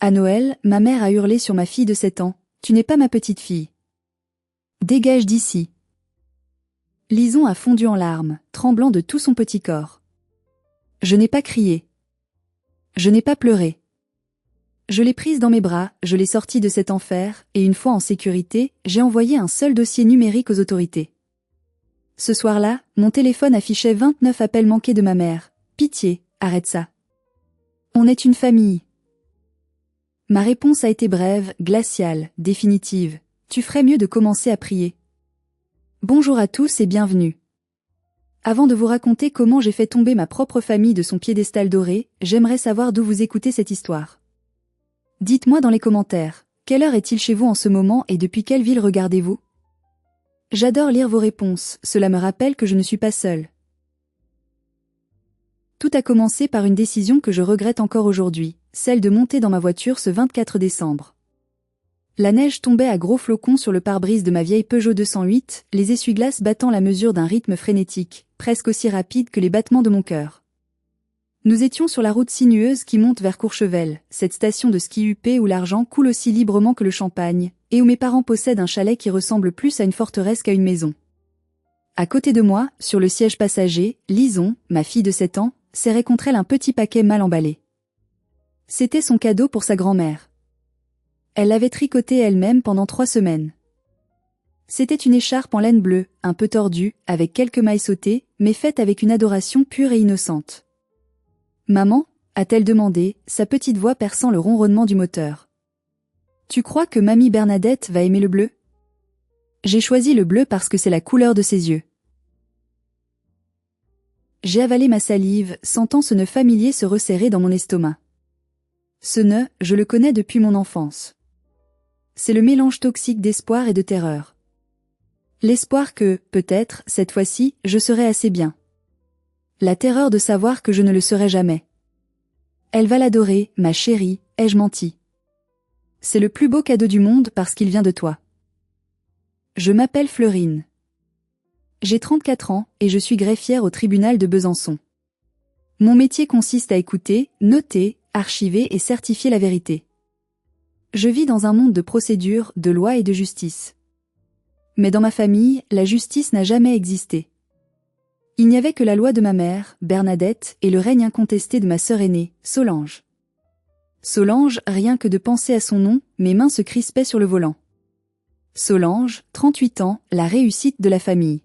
À Noël, ma mère a hurlé sur ma fille de 7 ans. Tu n'es pas ma petite fille. Dégage d'ici. Lison a fondu en larmes, tremblant de tout son petit corps. Je n'ai pas crié. Je n'ai pas pleuré. Je l'ai prise dans mes bras, je l'ai sortie de cet enfer, et une fois en sécurité, j'ai envoyé un seul dossier numérique aux autorités. Ce soir-là, mon téléphone affichait 29 appels manqués de ma mère. Pitié, arrête ça. On est une famille. Ma réponse a été brève, glaciale, définitive. Tu ferais mieux de commencer à prier. Bonjour à tous et bienvenue. Avant de vous raconter comment j'ai fait tomber ma propre famille de son piédestal doré, j'aimerais savoir d'où vous écoutez cette histoire. Dites-moi dans les commentaires, quelle heure est-il chez vous en ce moment et depuis quelle ville regardez-vous? J'adore lire vos réponses, cela me rappelle que je ne suis pas seule. Tout a commencé par une décision que je regrette encore aujourd'hui, celle de monter dans ma voiture ce 24 décembre. La neige tombait à gros flocons sur le pare-brise de ma vieille Peugeot 208, les essuie-glaces battant la mesure d'un rythme frénétique, presque aussi rapide que les battements de mon cœur. Nous étions sur la route sinueuse qui monte vers Courchevel, cette station de ski huppé où l'argent coule aussi librement que le champagne, et où mes parents possèdent un chalet qui ressemble plus à une forteresse qu'à une maison. À côté de moi, sur le siège passager, Lison, ma fille de 7 ans, serrait contre elle un petit paquet mal emballé. C'était son cadeau pour sa grand-mère. Elle l'avait tricoté elle-même pendant 3 semaines. C'était une écharpe en laine bleue, un peu tordue, avec quelques mailles sautées, mais faite avec une adoration pure et innocente. Maman, a-t-elle demandé, sa petite voix perçant le ronronnement du moteur. Tu crois que mamie Bernadette va aimer le bleu? J'ai choisi le bleu parce que c'est la couleur de ses yeux. J'ai avalé ma salive, sentant ce nœud familier se resserrer dans mon estomac. Ce nœud, je le connais depuis mon enfance. C'est le mélange toxique d'espoir et de terreur. L'espoir que, peut-être, cette fois-ci, je serai assez bien. La terreur de savoir que je ne le serai jamais. Elle va l'adorer, ma chérie, ai-je menti? C'est le plus beau cadeau du monde parce qu'il vient de toi. Je m'appelle Fleurine. J'ai 34 ans et je suis greffière au tribunal de Besançon. Mon métier consiste à écouter, noter, archiver et certifier la vérité. Je vis dans un monde de procédures, de lois et de justice. Mais dans ma famille, la justice n'a jamais existé. Il n'y avait que la loi de ma mère, Bernadette, et le règne incontesté de ma sœur aînée, Solange. Solange, rien que de penser à son nom, mes mains se crispaient sur le volant. Solange, 38 ans, la réussite de la famille.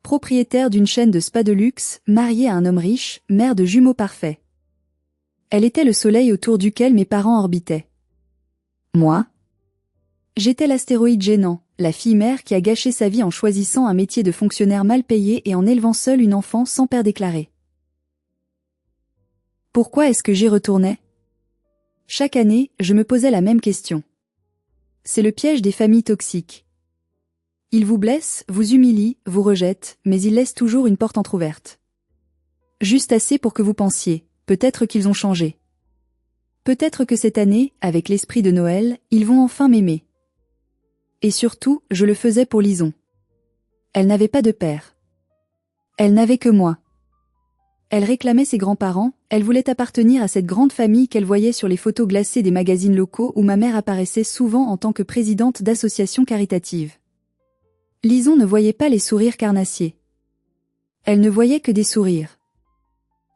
Propriétaire d'une chaîne de spas de luxe, mariée à un homme riche, mère de jumeaux parfaits. Elle était le soleil autour duquel mes parents orbitaient. Moi? J'étais l'astéroïde gênant, la fille-mère qui a gâché sa vie en choisissant un métier de fonctionnaire mal payé et en élevant seule une enfant sans père déclaré. Pourquoi est-ce que j'y retournais? Chaque année, je me posais la même question. C'est le piège des familles toxiques. Ils vous blessent, vous humilient, vous rejettent, mais ils laissent toujours une porte entrouverte. Juste assez pour que vous pensiez, peut-être qu'ils ont changé. Peut-être que cette année, avec l'esprit de Noël, ils vont enfin m'aimer. Et surtout, je le faisais pour Lison. Elle n'avait pas de père. Elle n'avait que moi. Elle réclamait ses grands-parents, elle voulait appartenir à cette grande famille qu'elle voyait sur les photos glacées des magazines locaux où ma mère apparaissait souvent en tant que présidente d'associations caritatives. Lison ne voyait pas les sourires carnassiers. Elle ne voyait que des sourires.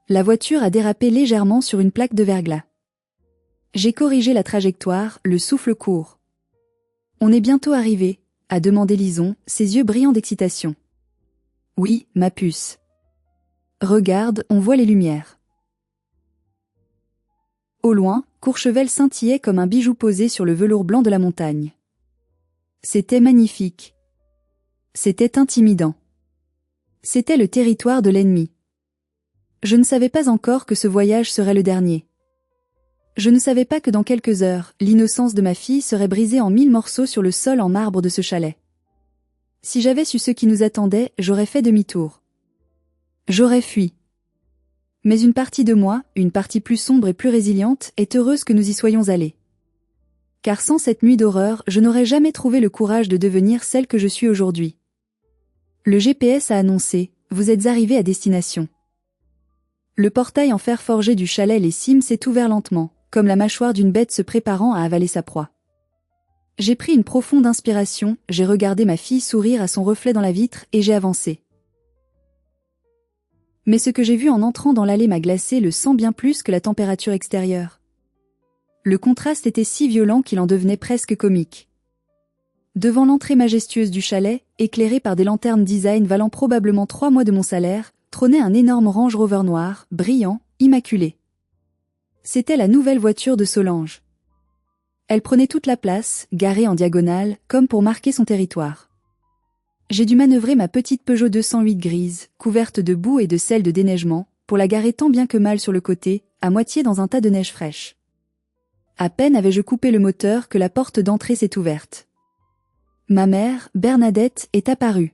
La voiture a dérapé légèrement sur une plaque de verglas. J'ai corrigé la trajectoire, le souffle court. On est bientôt arrivé, a demandé Lison, ses yeux brillants d'excitation. Oui, ma puce. Regarde, on voit les lumières. Au loin, Courchevel scintillait comme un bijou posé sur le velours blanc de la montagne. C'était magnifique. C'était intimidant. C'était le territoire de l'ennemi. Je ne savais pas encore que ce voyage serait le dernier. Je ne savais pas que dans quelques heures, l'innocence de ma fille serait brisée en 1000 morceaux sur le sol en marbre de ce chalet. Si j'avais su ce qui nous attendait, j'aurais fait demi-tour. J'aurais fui. Mais une partie de moi, une partie plus sombre et plus résiliente, est heureuse que nous y soyons allés. Car sans cette nuit d'horreur, je n'aurais jamais trouvé le courage de devenir celle que je suis aujourd'hui. Le GPS a annoncé, vous êtes arrivés à destination. Le portail en fer forgé du chalet Les Cimes s'est ouvert lentement. comme la mâchoire d'une bête se préparant à avaler sa proie. J'ai pris une profonde inspiration, j'ai regardé ma fille sourire à son reflet dans la vitre et j'ai avancé. Mais ce que j'ai vu en entrant dans l'allée m'a glacé le sang bien plus que la température extérieure. Le contraste était si violent qu'il en devenait presque comique. Devant l'entrée majestueuse du chalet, éclairée par des lanternes design valant probablement 3 mois de mon salaire, trônait un énorme Range Rover noir, brillant, immaculé. C'était la nouvelle voiture de Solange. Elle prenait toute la place, garée en diagonale, comme pour marquer son territoire. J'ai dû manœuvrer ma petite Peugeot 208 grise, couverte de boue et de sel de déneigement, pour la garer tant bien que mal sur le côté, à moitié dans un tas de neige fraîche. À peine avais-je coupé le moteur que la porte d'entrée s'est ouverte. Ma mère, Bernadette, est apparue.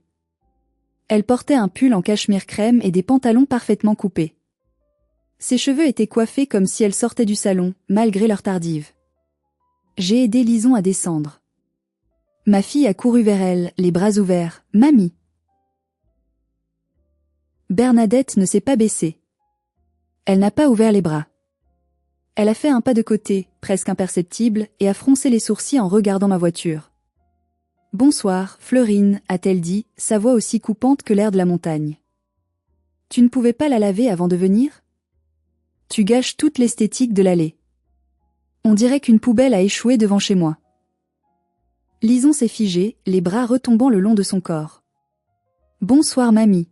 Elle portait un pull en cachemire crème et des pantalons parfaitement coupés. Ses cheveux étaient coiffés comme si elle sortait du salon, malgré l'heure tardive. J'ai aidé Lison à descendre. Ma fille a couru vers elle, les bras ouverts. « Mamie !» Bernadette ne s'est pas baissée. Elle n'a pas ouvert les bras. Elle a fait un pas de côté, presque imperceptible, et a froncé les sourcils en regardant ma voiture. « Bonsoir, Fleurine », a-t-elle dit, sa voix aussi coupante que l'air de la montagne. « Tu ne pouvais pas la laver avant de venir ? Tu gâches toute l'esthétique de l'allée. On dirait qu'une poubelle a échoué devant chez moi. » Lison s'est figée, les bras retombant le long de son corps. « Bonsoir mamie. »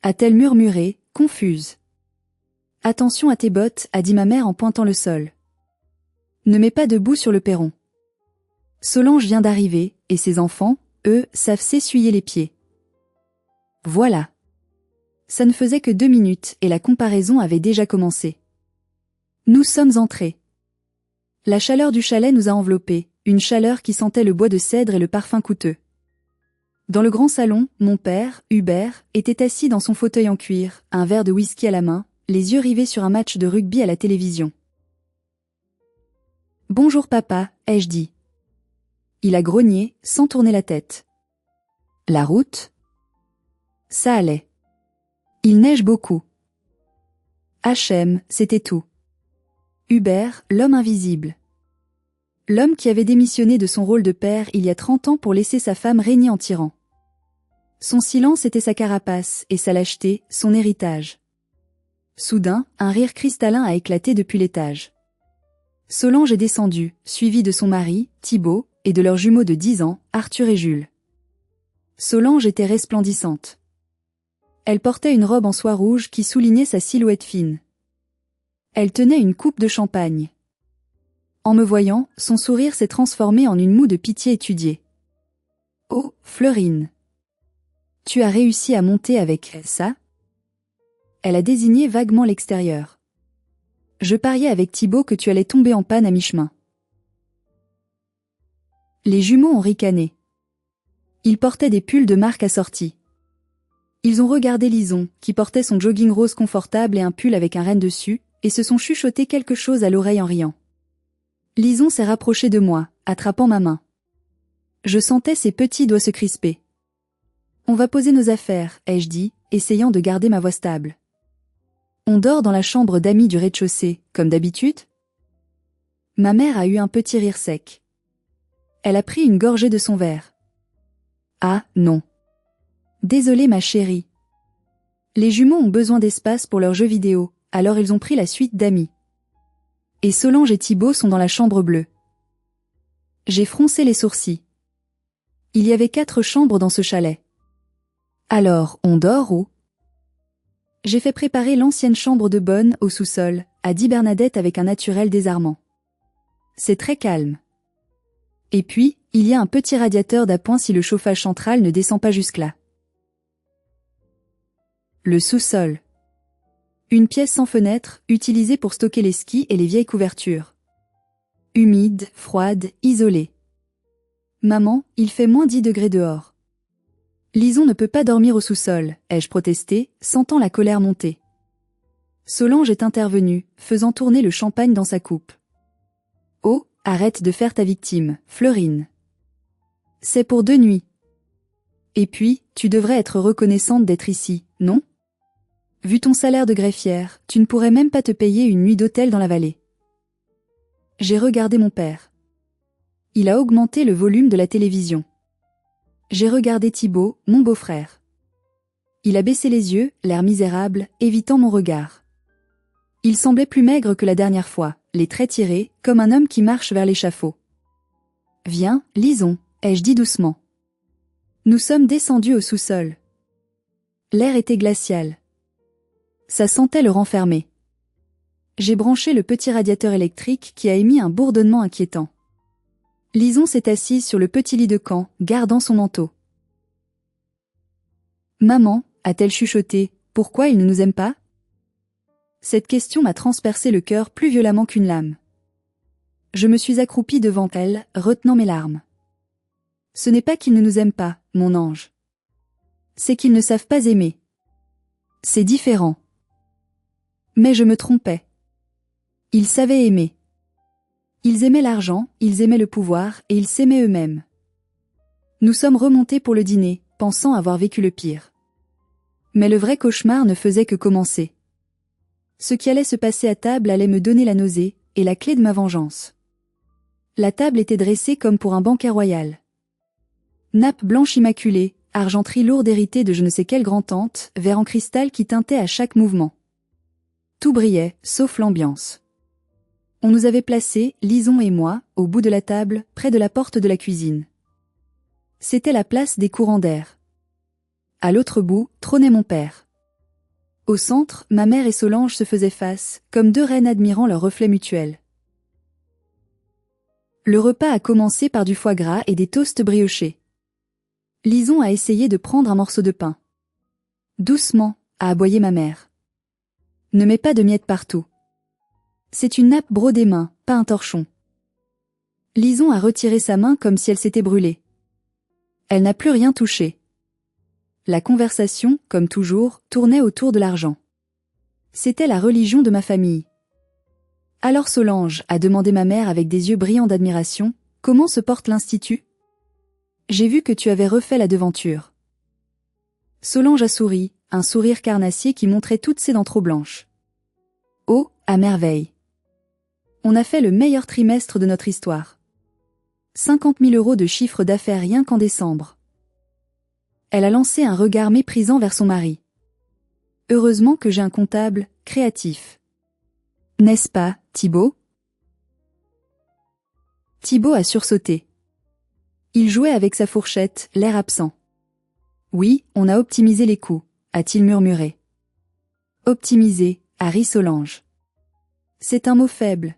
a-t-elle murmuré, confuse. « Attention à tes bottes » a dit ma mère en pointant le sol. « Ne mets pas de boue sur le perron. » Solange vient d'arriver, et ses enfants, eux, savent s'essuyer les pieds. Voilà. Ça ne faisait que 2 minutes et la comparaison avait déjà commencé. Nous sommes entrés. La chaleur du chalet nous a enveloppés, une chaleur qui sentait le bois de cèdre et le parfum coûteux. Dans le grand salon, mon père, Hubert, était assis dans son fauteuil en cuir, un verre de whisky à la main, les yeux rivés sur un match de rugby à la télévision. « Bonjour papa », ai-je dit. Il a grogné, sans tourner la tête. « La route ?» Ça allait. Il neige beaucoup. HM, c'était tout. Hubert, l'homme invisible. L'homme qui avait démissionné de son rôle de père il y a 30 ans pour laisser sa femme régner en tyran. Son silence était sa carapace, et sa lâcheté, son héritage. Soudain, un rire cristallin a éclaté depuis l'étage. Solange est descendue, suivie de son mari, Thibaut, et de leurs jumeaux de 10 ans, Arthur et Jules. Solange était resplendissante. Elle portait une robe en soie rouge qui soulignait sa silhouette fine. Elle tenait une coupe de champagne. En me voyant, son sourire s'est transformé en une moue de pitié étudiée. « Oh, Fleurine. Tu as réussi à monter avec ça ?» Elle a désigné vaguement l'extérieur. « Je pariais avec Thibaut que tu allais tomber en panne à mi-chemin. » Les jumeaux ont ricané. Ils portaient des pulls de marque assortis. Ils ont regardé Lison, qui portait son jogging rose confortable et un pull avec un renne dessus, et se sont chuchoté quelque chose à l'oreille en riant. Lison s'est rapprochée de moi, attrapant ma main. Je sentais ses petits doigts se crisper. « On va poser nos affaires », ai-je dit, essayant de garder ma voix stable. « On dort dans la chambre d'amis du rez-de-chaussée, comme d'habitude ?» Ma mère a eu un petit rire sec. Elle a pris une gorgée de son verre. « Ah, non. Désolée ma chérie. Les jumeaux ont besoin d'espace pour leurs jeux vidéo, alors ils ont pris la suite d'amis. Et Solange et Thibaut sont dans la chambre bleue. » J'ai froncé les sourcils. Il y avait 4 chambres dans ce chalet. Alors, on dort où ? J'ai fait préparer l'ancienne chambre de bonne au sous-sol, a dit Bernadette avec un naturel désarmant. C'est très calme. Et puis, il y a un petit radiateur d'appoint si le chauffage central ne descend pas jusque-là. Le sous-sol. Une pièce sans fenêtre, utilisée pour stocker les skis et les vieilles couvertures. Humide, froide, isolée. Maman, il fait moins 10 degrés dehors. Lison ne peut pas dormir au sous-sol, ai-je protesté, sentant la colère monter. Solange est intervenue, faisant tourner le champagne dans sa coupe. Oh, arrête de faire ta victime, Fleurine. C'est pour 2 nuits. Et puis, tu devrais être reconnaissante d'être ici, non ? Vu ton salaire de greffière, tu ne pourrais même pas te payer une nuit d'hôtel dans la vallée. J'ai regardé mon père. Il a augmenté le volume de la télévision. J'ai regardé Thibaut, mon beau-frère. Il a baissé les yeux, l'air misérable, évitant mon regard. Il semblait plus maigre que la dernière fois, les traits tirés, comme un homme qui marche vers l'échafaud. « Viens, lisons », ai-je dit doucement. Nous sommes descendus au sous-sol. L'air était glacial. Ça sentait le renfermer. J'ai branché le petit radiateur électrique qui a émis un bourdonnement inquiétant. Lison s'est assise sur le petit lit de camp, gardant son manteau. « Maman, a-t-elle chuchoté, pourquoi il ne nous aime pas ?» Cette question m'a transpercé le cœur plus violemment qu'une lame. Je me suis accroupie devant elle, retenant mes larmes. Ce n'est pas qu'ils ne nous aiment pas, mon ange. C'est qu'ils ne savent pas aimer. C'est différent. Mais je me trompais. Ils savaient aimer. Ils aimaient l'argent, ils aimaient le pouvoir, et ils s'aimaient eux-mêmes. Nous sommes remontés pour le dîner, pensant avoir vécu le pire. Mais le vrai cauchemar ne faisait que commencer. Ce qui allait se passer à table allait me donner la nausée, et la clé de ma vengeance. La table était dressée comme pour un banquet royal. Nappe blanche immaculée, argenterie lourde héritée de je ne sais quelle grand-tante, verre en cristal qui teintait à chaque mouvement. Tout brillait, sauf l'ambiance. On nous avait placés, Lison et moi, au bout de la table, près de la porte de la cuisine. C'était la place des courants d'air. À l'autre bout, trônait mon père. Au centre, ma mère et Solange se faisaient face, comme deux reines admirant leur reflet mutuel. Le repas a commencé par du foie gras et des toasts briochés. Lison a essayé de prendre un morceau de pain. Doucement, a aboyé ma mère. Ne mets pas de miettes partout. C'est une nappe brodée main, pas un torchon. Lison a retiré sa main comme si elle s'était brûlée. Elle n'a plus rien touché. La conversation, comme toujours, tournait autour de l'argent. C'était la religion de ma famille. Alors Solange, a demandé ma mère avec des yeux brillants d'admiration, comment se porte l'Institut ? J'ai vu que tu avais refait la devanture. Solange a souri, un sourire carnassier qui montrait toutes ses dents trop blanches. Oh, à merveille. On a fait le meilleur trimestre de notre histoire. 50 000 € de chiffre d'affaires rien qu'en décembre. Elle a lancé un regard méprisant vers son mari. Heureusement que j'ai un comptable, créatif. N'est-ce pas, Thibaut ? Thibaut a sursauté. Il jouait avec sa fourchette, l'air absent. Oui, on a optimisé les coûts, a-t-il murmuré. Optimiser, a ri Solange. C'est un mot faible.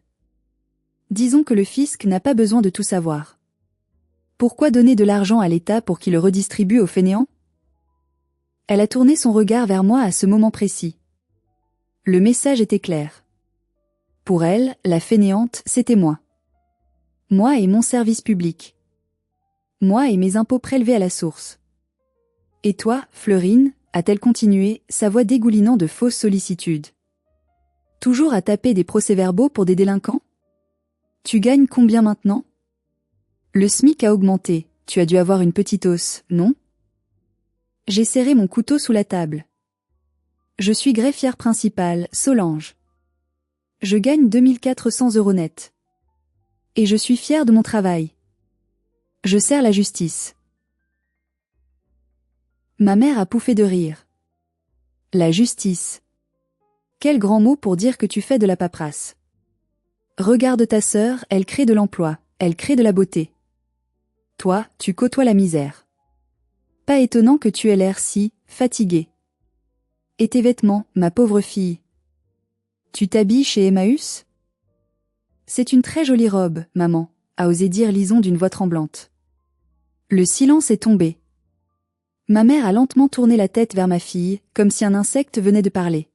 Disons que le fisc n'a pas besoin de tout savoir. Pourquoi donner de l'argent à l'État pour qu'il le redistribue aux fainéants ? Elle a tourné son regard vers moi à ce moment précis. Le message était clair. Pour elle, la fainéante, c'était moi. Moi et mon service public. Moi et mes impôts prélevés à la source. Et toi, Fleurine, a-t-elle continué, sa voix dégoulinant de fausses sollicitudes. Toujours à taper des procès-verbaux pour des délinquants ? Tu gagnes combien maintenant ? Le SMIC a augmenté, tu as dû avoir une petite hausse, non ? J'ai serré mon couteau sous la table. Je suis greffière principale, Solange. Je gagne 2400 € net. Et je suis fière de mon travail. Je sers la justice. Ma mère a pouffé de rire. La justice. Quel grand mot pour dire que tu fais de la paperasse. Regarde ta sœur, elle crée de l'emploi, elle crée de la beauté. Toi, tu côtoies la misère. Pas étonnant que tu aies l'air si fatiguée. Et tes vêtements, ma pauvre fille. Tu t'habilles chez Emmaüs ? C'est une très jolie robe, maman, a osé dire Lison d'une voix tremblante. Le silence est tombé. Ma mère a lentement tourné la tête vers ma fille, comme si un insecte venait de parler.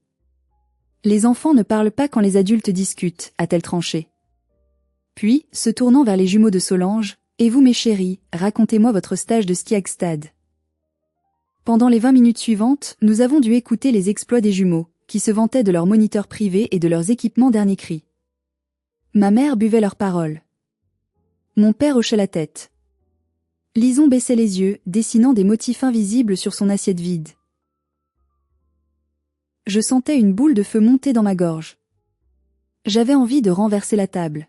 Les enfants ne parlent pas quand les adultes discutent, a-t-elle tranché. Puis, se tournant vers les jumeaux de Solange, et vous mes chéris, racontez-moi votre stage de ski Hagstad. Pendant les 20 minutes suivantes, nous avons dû écouter les exploits des jumeaux, qui se vantaient de leurs moniteurs privés et de leurs équipements dernier cri. Ma mère buvait leurs paroles. Mon père hochait la tête. Lison baissait les yeux, dessinant des motifs invisibles sur son assiette vide. Je sentais une boule de feu monter dans ma gorge. J'avais envie de renverser la table.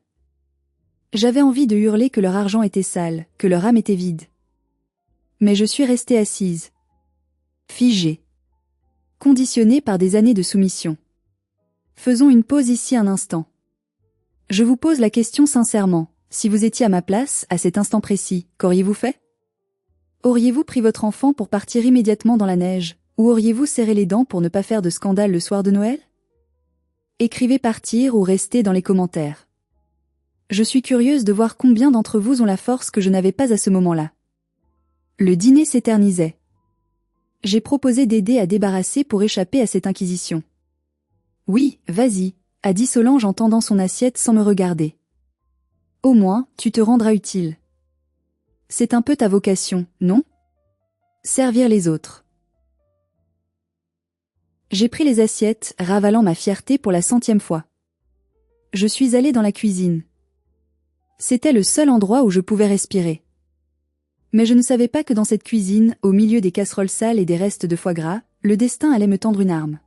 J'avais envie de hurler que leur argent était sale, que leur âme était vide. Mais je suis restée assise. Figée. Conditionnée par des années de soumission. Faisons une pause ici un instant. Je vous pose la question sincèrement, si vous étiez à ma place, à cet instant précis, qu'auriez-vous fait? Auriez-vous pris votre enfant pour partir immédiatement dans la neige, ou auriez-vous serré les dents pour ne pas faire de scandale le soir de Noël? Écrivez partir ou restez dans les commentaires. Je suis curieuse de voir combien d'entre vous ont la force que je n'avais pas à ce moment-là. Le dîner s'éternisait. J'ai proposé d'aider à débarrasser pour échapper à cette inquisition. Oui, vas-y, a dit Solange en tendant son assiette sans me regarder. Au moins, tu te rendras utile. C'est un peu ta vocation, non? Servir les autres. J'ai pris les assiettes, ravalant ma fierté pour la 100e fois. Je suis allée dans la cuisine. C'était le seul endroit où je pouvais respirer. Mais je ne savais pas que dans cette cuisine, au milieu des casseroles sales et des restes de foie gras, le destin allait me tendre une arme.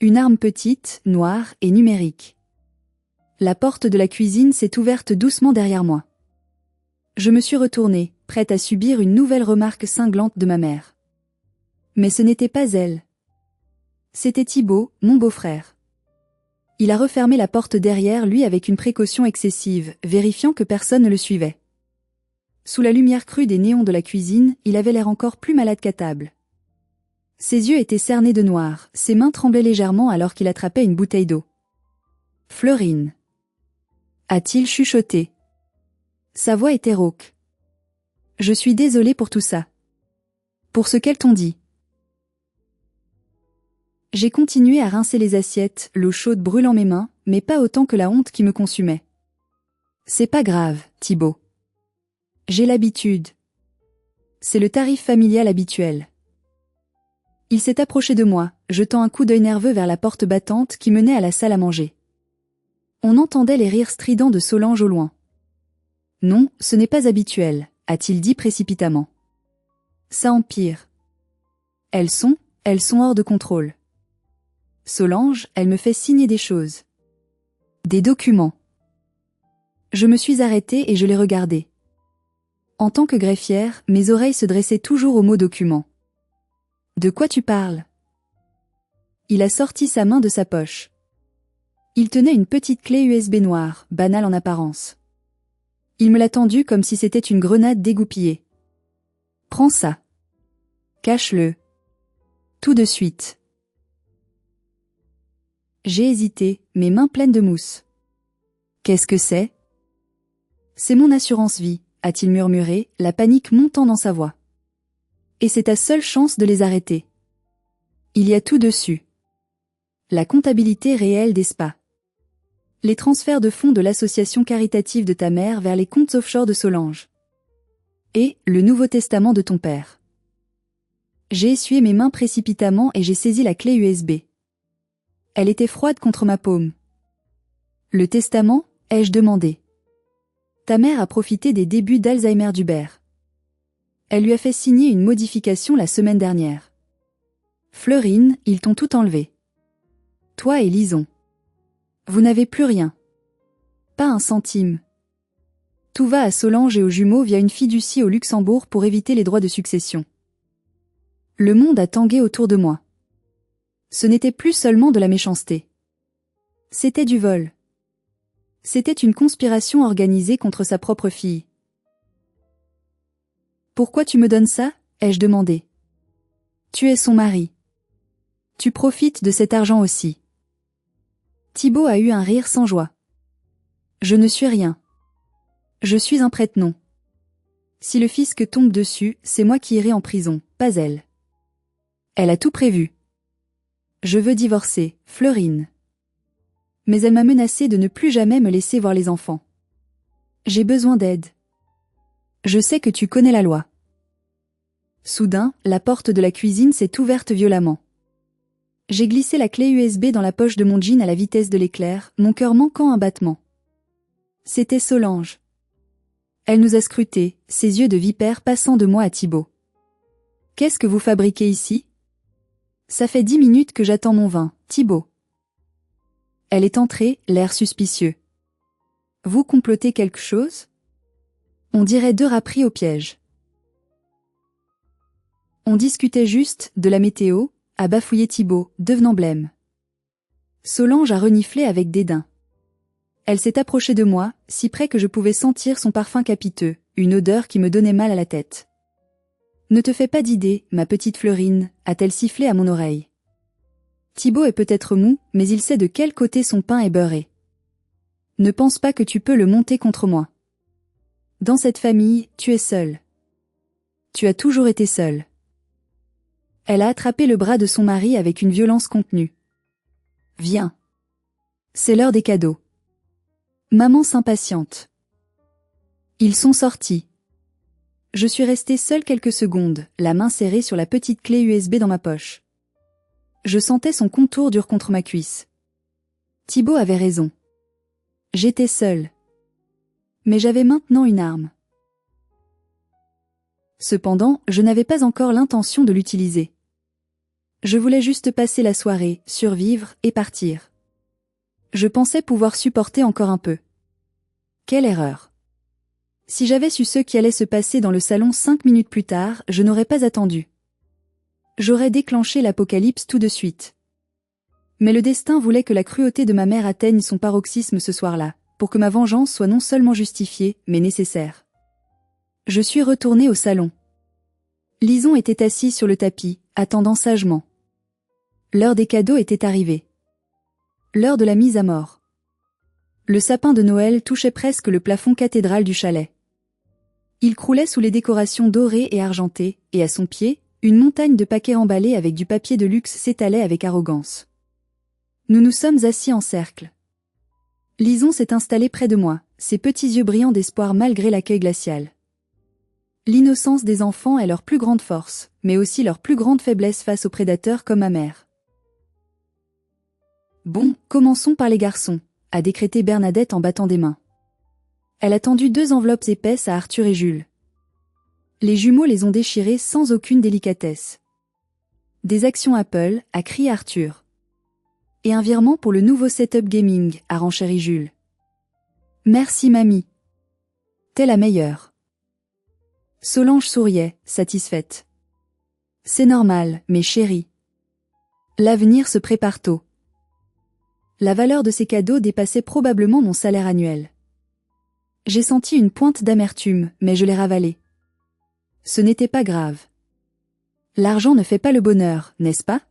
Une arme petite, noire et numérique. La porte de la cuisine s'est ouverte doucement derrière moi. Je me suis retournée, prête à subir une nouvelle remarque cinglante de ma mère. Mais ce n'était pas elle. C'était Thibaut, mon beau-frère. Il a refermé la porte derrière lui avec une précaution excessive, vérifiant que personne ne le suivait. Sous la lumière crue des néons de la cuisine, il avait l'air encore plus malade qu'à table. Ses yeux étaient cernés de noir, ses mains tremblaient légèrement alors qu'il attrapait une bouteille d'eau. « Florine » a-t-il chuchoté. Sa voix était rauque. « Je suis désolée pour tout ça. Pour ce qu'elles t'ont dit. » J'ai continué à rincer les assiettes, l'eau chaude brûlant mes mains, mais pas autant que la honte qui me consumait. « C'est pas grave, Thibaut. J'ai l'habitude. C'est le tarif familial habituel. » Il s'est approché de moi, jetant un coup d'œil nerveux vers la porte battante qui menait à la salle à manger. On entendait les rires stridents de Solange au loin. « Non, ce n'est pas habituel », a-t-il dit précipitamment. « Ça empire. Elles sont hors de contrôle. Solange, elle me fait signer des choses. Des documents. » Je me suis arrêtée et je l'ai regardée. En tant que greffière, mes oreilles se dressaient toujours au mot document. « De quoi tu parles ?» Il a sorti sa main de sa poche. Il tenait une petite clé USB noire, banale en apparence. Il me l'a tendue comme si c'était une grenade dégoupillée. « Prends ça. Cache-le. Tout de suite. » J'ai hésité, mes mains pleines de mousse. « Qu'est-ce que c'est ?» « C'est mon assurance vie, » a-t-il murmuré, la panique montant dans sa voix. « Et c'est ta seule chance de les arrêter. Il y a tout dessus. La comptabilité réelle des spas. Les transferts de fonds de l'association caritative de ta mère vers les comptes offshore de Solange. Et le Nouveau Testament de ton père. » J'ai essuyé mes mains précipitamment et j'ai saisi la clé USB. Elle était froide contre ma paume. « Le testament ?» ai-je demandé. Ta mère a profité des débuts d'Alzheimer d'Hubert. Elle lui a fait signer une modification la semaine dernière. Florine, ils t'ont tout enlevé. Toi et Lison. Vous n'avez plus rien. Pas un centime. Tout va à Solange et aux jumeaux via une fiducie au Luxembourg pour éviter les droits de succession. Le monde a tangué autour de moi. Ce n'était plus seulement de la méchanceté. C'était du vol. C'était une conspiration organisée contre sa propre fille. « Pourquoi tu me donnes ça ?» ai-je demandé. « Tu es son mari. Tu profites de cet argent aussi. » Thibaut a eu un rire sans joie. « Je ne suis rien. Je suis un prête-nom. Si le fisc tombe dessus, c'est moi qui irai en prison, pas elle. Elle a tout prévu. Je veux divorcer, Florine. Mais elle m'a menacé de ne plus jamais me laisser voir les enfants. J'ai besoin d'aide. Je sais que tu connais la loi. » Soudain, la porte de la cuisine s'est ouverte violemment. J'ai glissé la clé USB dans la poche de mon jean à la vitesse de l'éclair, mon cœur manquant un battement. C'était Solange. Elle nous a scrutés, ses yeux de vipère passant de moi à Thibaut. « Qu'est-ce que vous fabriquez ici ? » Ça fait 10 minutes que j'attends mon vin, Thibaut. Elle est entrée, l'air suspicieux. Vous complotez quelque chose? On dirait 2 rats pris au piège. On discutait juste de la météo, a bafouillé Thibaut, devenant blême. Solange a reniflé avec dédain. Elle s'est approchée de moi, si près que je pouvais sentir son parfum capiteux, une odeur qui me donnait mal à la tête. Ne te fais pas d'idée, ma petite Fleurine, a-t-elle sifflé à mon oreille. Thibaut est peut-être mou, mais il sait de quel côté son pain est beurré. Ne pense pas que tu peux le monter contre moi. Dans cette famille, tu es seule. Tu as toujours été seule. Elle a attrapé le bras de son mari avec une violence contenue. Viens. C'est l'heure des cadeaux. Maman s'impatiente. Ils sont sortis. Je suis restée seule quelques secondes, la main serrée sur la petite clé USB dans ma poche. Je sentais son contour dur contre ma cuisse. Thibaut avait raison. J'étais seule. Mais j'avais maintenant une arme. Cependant, je n'avais pas encore l'intention de l'utiliser. Je voulais juste passer la soirée, survivre et partir. Je pensais pouvoir supporter encore un peu. Quelle erreur. Si j'avais su ce qui allait se passer dans le salon 5 minutes plus tard, je n'aurais pas attendu. J'aurais déclenché l'apocalypse tout de suite. Mais le destin voulait que la cruauté de ma mère atteigne son paroxysme ce soir-là, pour que ma vengeance soit non seulement justifiée, mais nécessaire. Je suis retournée au salon. Lison était assis sur le tapis, attendant sagement. L'heure des cadeaux était arrivée. L'heure de la mise à mort. Le sapin de Noël touchait presque le plafond cathédral du chalet. Il croulait sous les décorations dorées et argentées, et à son pied, une montagne de paquets emballés avec du papier de luxe s'étalait avec arrogance. Nous nous sommes assis en cercle. Lison s'est installée près de moi, ses petits yeux brillants d'espoir malgré l'accueil glacial. L'innocence des enfants est leur plus grande force, mais aussi leur plus grande faiblesse face aux prédateurs comme ma mère. Bon, commençons par les garçons, a décrété Bernadette en battant des mains. Elle a tendu 2 enveloppes épaisses à Arthur et Jules. Les jumeaux les ont déchirées sans aucune délicatesse. Des actions Apple, a crié Arthur. Et un virement pour le nouveau setup gaming, a renchéri Jules. Merci mamie. T'es la meilleure. Solange souriait, satisfaite. C'est normal, mes chéris. L'avenir se prépare tôt. La valeur de ces cadeaux dépassait probablement mon salaire annuel. J'ai senti une pointe d'amertume, mais je l'ai ravalée. Ce n'était pas grave. L'argent ne fait pas le bonheur, n'est-ce pas?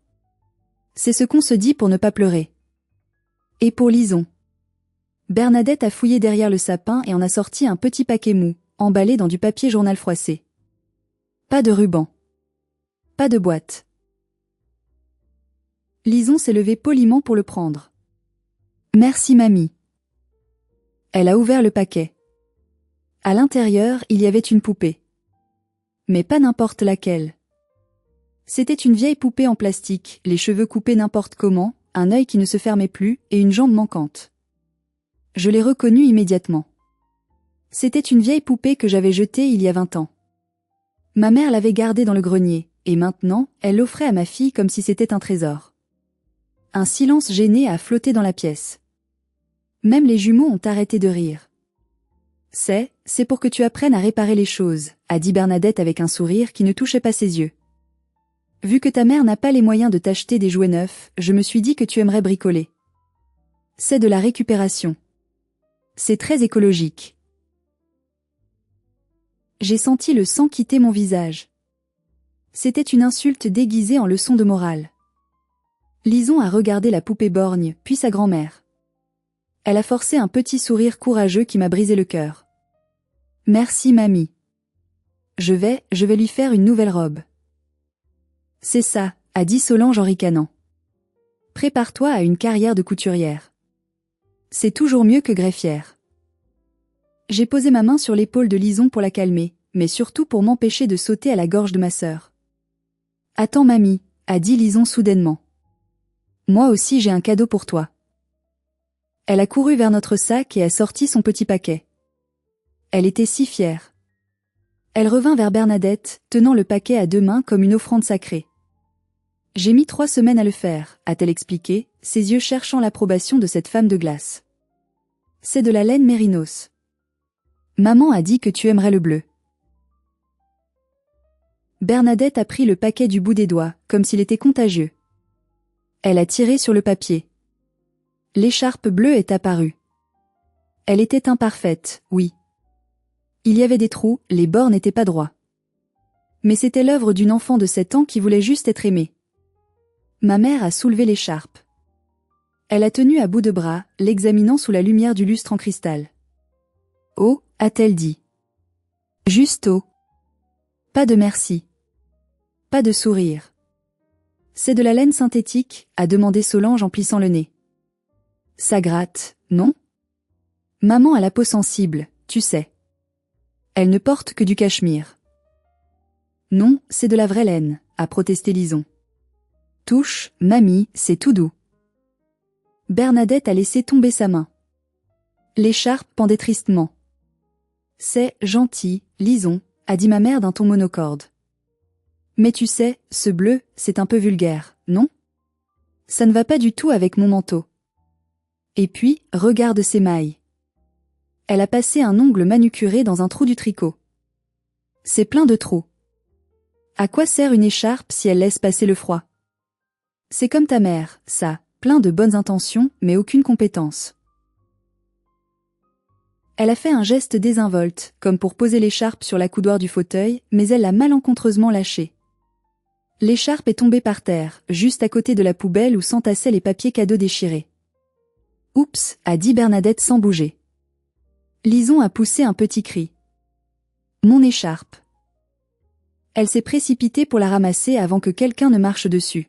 C'est ce qu'on se dit pour ne pas pleurer. Et pour Lison. Bernadette a fouillé derrière le sapin et en a sorti un petit paquet mou, emballé dans du papier journal froissé. Pas de ruban. Pas de boîte. Lison s'est levée poliment pour le prendre. Merci mamie. Elle a ouvert le paquet. À l'intérieur, il y avait une poupée. Mais pas n'importe laquelle. C'était une vieille poupée en plastique, les cheveux coupés n'importe comment, un œil qui ne se fermait plus et une jambe manquante. Je l'ai reconnue immédiatement. C'était une vieille poupée que j'avais jetée il y a 20 ans. Ma mère l'avait gardée dans le grenier, et maintenant, elle l'offrait à ma fille comme si c'était un trésor. Un silence gêné a flotté dans la pièce. Même les jumeaux ont arrêté de rire. C'est pour que tu apprennes à réparer les choses, a dit Bernadette avec un sourire qui ne touchait pas ses yeux. Vu que ta mère n'a pas les moyens de t'acheter des jouets neufs, je me suis dit que tu aimerais bricoler. C'est de la récupération. C'est très écologique. J'ai senti le sang quitter mon visage. C'était une insulte déguisée en leçon de morale. Lison a regardé la poupée borgne, puis sa grand-mère. Elle a forcé un petit sourire courageux qui m'a brisé le cœur. Merci mamie. Je vais lui faire une nouvelle robe. C'est ça, a dit Solange en ricanant. Prépare-toi à une carrière de couturière. C'est toujours mieux que greffière. J'ai posé ma main sur l'épaule de Lison pour la calmer, mais surtout pour m'empêcher de sauter à la gorge de ma sœur. Attends mamie, a dit Lison soudainement. Moi aussi j'ai un cadeau pour toi. Elle a couru vers notre sac et a sorti son petit paquet. Elle était si fière. Elle revint vers Bernadette, tenant le paquet à 2 mains comme une offrande sacrée. J'ai mis 3 semaines à le faire, a-t-elle expliqué, ses yeux cherchant l'approbation de cette femme de glace. C'est de la laine mérinos. Maman a dit que tu aimerais le bleu. Bernadette a pris le paquet du bout des doigts, comme s'il était contagieux. Elle a tiré sur le papier. L'écharpe bleue est apparue. Elle était imparfaite, oui. Il y avait des trous, les bords n'étaient pas droits. Mais c'était l'œuvre d'une enfant de 7 ans qui voulait juste être aimée. Ma mère a soulevé l'écharpe. Elle a tenu à bout de bras, l'examinant sous la lumière du lustre en cristal. « Oh » a-t-elle dit. « Juste oh. » Pas de merci. Pas de sourire. « C'est de la laine synthétique » a demandé Solange en plissant le nez. « Ça gratte, non ?» Maman a la peau sensible, tu sais. Elle ne porte que du cachemire. « Non, c'est de la vraie laine » a protesté Lison. « Touche, mamie, c'est tout doux. » Bernadette a laissé tomber sa main. L'écharpe pendait tristement. « C'est gentil, Lison » a dit ma mère d'un ton monocorde. « Mais tu sais, ce bleu, c'est un peu vulgaire, non? Ça ne va pas du tout avec mon manteau. Et puis, regarde ces mailles. » Elle a passé un ongle manucuré dans un trou du tricot. C'est plein de trous. À quoi sert une écharpe si elle laisse passer le froid? C'est comme ta mère, ça, plein de bonnes intentions, mais aucune compétence. Elle a fait un geste désinvolte, comme pour poser l'écharpe sur la coudoir du fauteuil, mais elle l'a malencontreusement lâchée. L'écharpe est tombée par terre, juste à côté de la poubelle où s'entassaient les papiers cadeaux déchirés. « Oups » a dit Bernadette sans bouger. Lison a poussé un petit cri. « Mon écharpe !» Elle s'est précipitée pour la ramasser avant que quelqu'un ne marche dessus.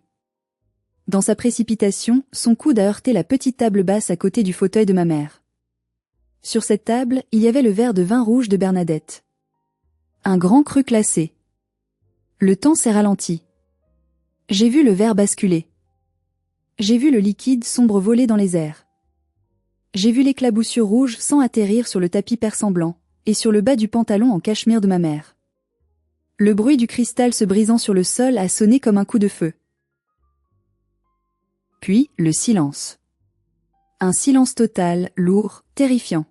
Dans sa précipitation, son coude a heurté la petite table basse à côté du fauteuil de ma mère. Sur cette table, il y avait le verre de vin rouge de Bernadette. Un grand cru glacé. Le temps s'est ralenti. J'ai vu le verre basculer. J'ai vu le liquide sombre voler dans les airs. J'ai vu l'éclaboussure rouge sans atterrir sur le tapis persan blanc, et sur le bas du pantalon en cachemire de ma mère. Le bruit du cristal se brisant sur le sol a sonné comme un coup de feu. Puis, le silence. Un silence total, lourd, terrifiant.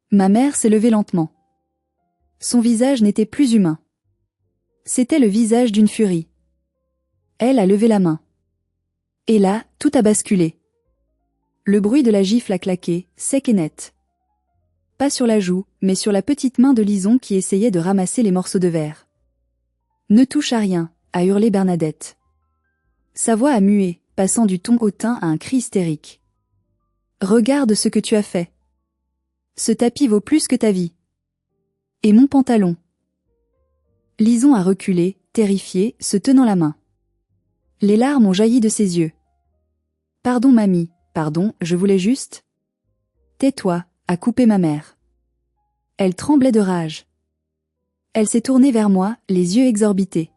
Ma mère s'est levée lentement. Son visage n'était plus humain. C'était le visage d'une furie. Elle a levé la main. Et là, tout a basculé. Le bruit de la gifle a claqué, sec et net. Pas sur la joue, mais sur la petite main de Lison qui essayait de ramasser les morceaux de verre. « Ne touche à rien » a hurlé Bernadette. Sa voix a mué, passant du ton hautain à un cri hystérique. « Regarde ce que tu as fait. Ce tapis vaut plus que ta vie. Et mon pantalon. » Lison a reculé, terrifiée, se tenant la main. Les larmes ont jailli de ses yeux. « Pardon mamie, pardon, je voulais juste... »« Tais-toi » a coupé ma mère. Elle tremblait de rage. Elle s'est tournée vers moi, les yeux exorbités.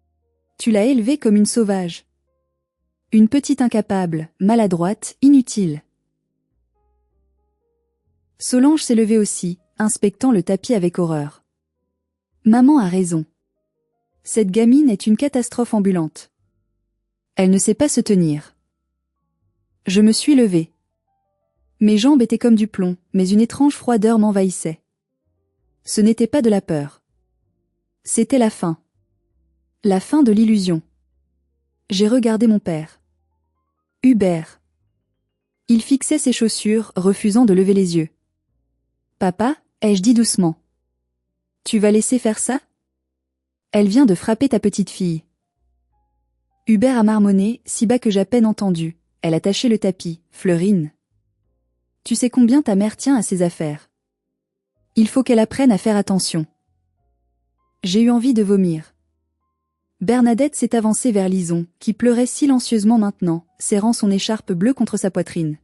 « Tu l'as élevée comme une sauvage. Une petite incapable, maladroite, inutile. » Solange s'est levée aussi, inspectant le tapis avec horreur. « Maman a raison. Cette gamine est une catastrophe ambulante. Elle ne sait pas se tenir. » Je me suis levée. Mes jambes étaient comme du plomb, mais une étrange froideur m'envahissait. Ce n'était pas de la peur. C'était la fin. La fin de l'illusion. J'ai regardé mon père. Hubert. Il fixait ses chaussures, refusant de lever les yeux. « Papa » ai-je dit doucement. « Tu vas laisser faire ça ? Elle vient de frapper ta petite fille. » Hubert a marmonné, si bas que j'ai à peine entendu. Elle a taché le tapis. « Fleurine. Tu sais combien ta mère tient à ses affaires. Il faut qu'elle apprenne à faire attention. » J'ai eu envie de vomir. Bernadette s'est avancée vers Lison, qui pleurait silencieusement maintenant, serrant son écharpe bleue contre sa poitrine.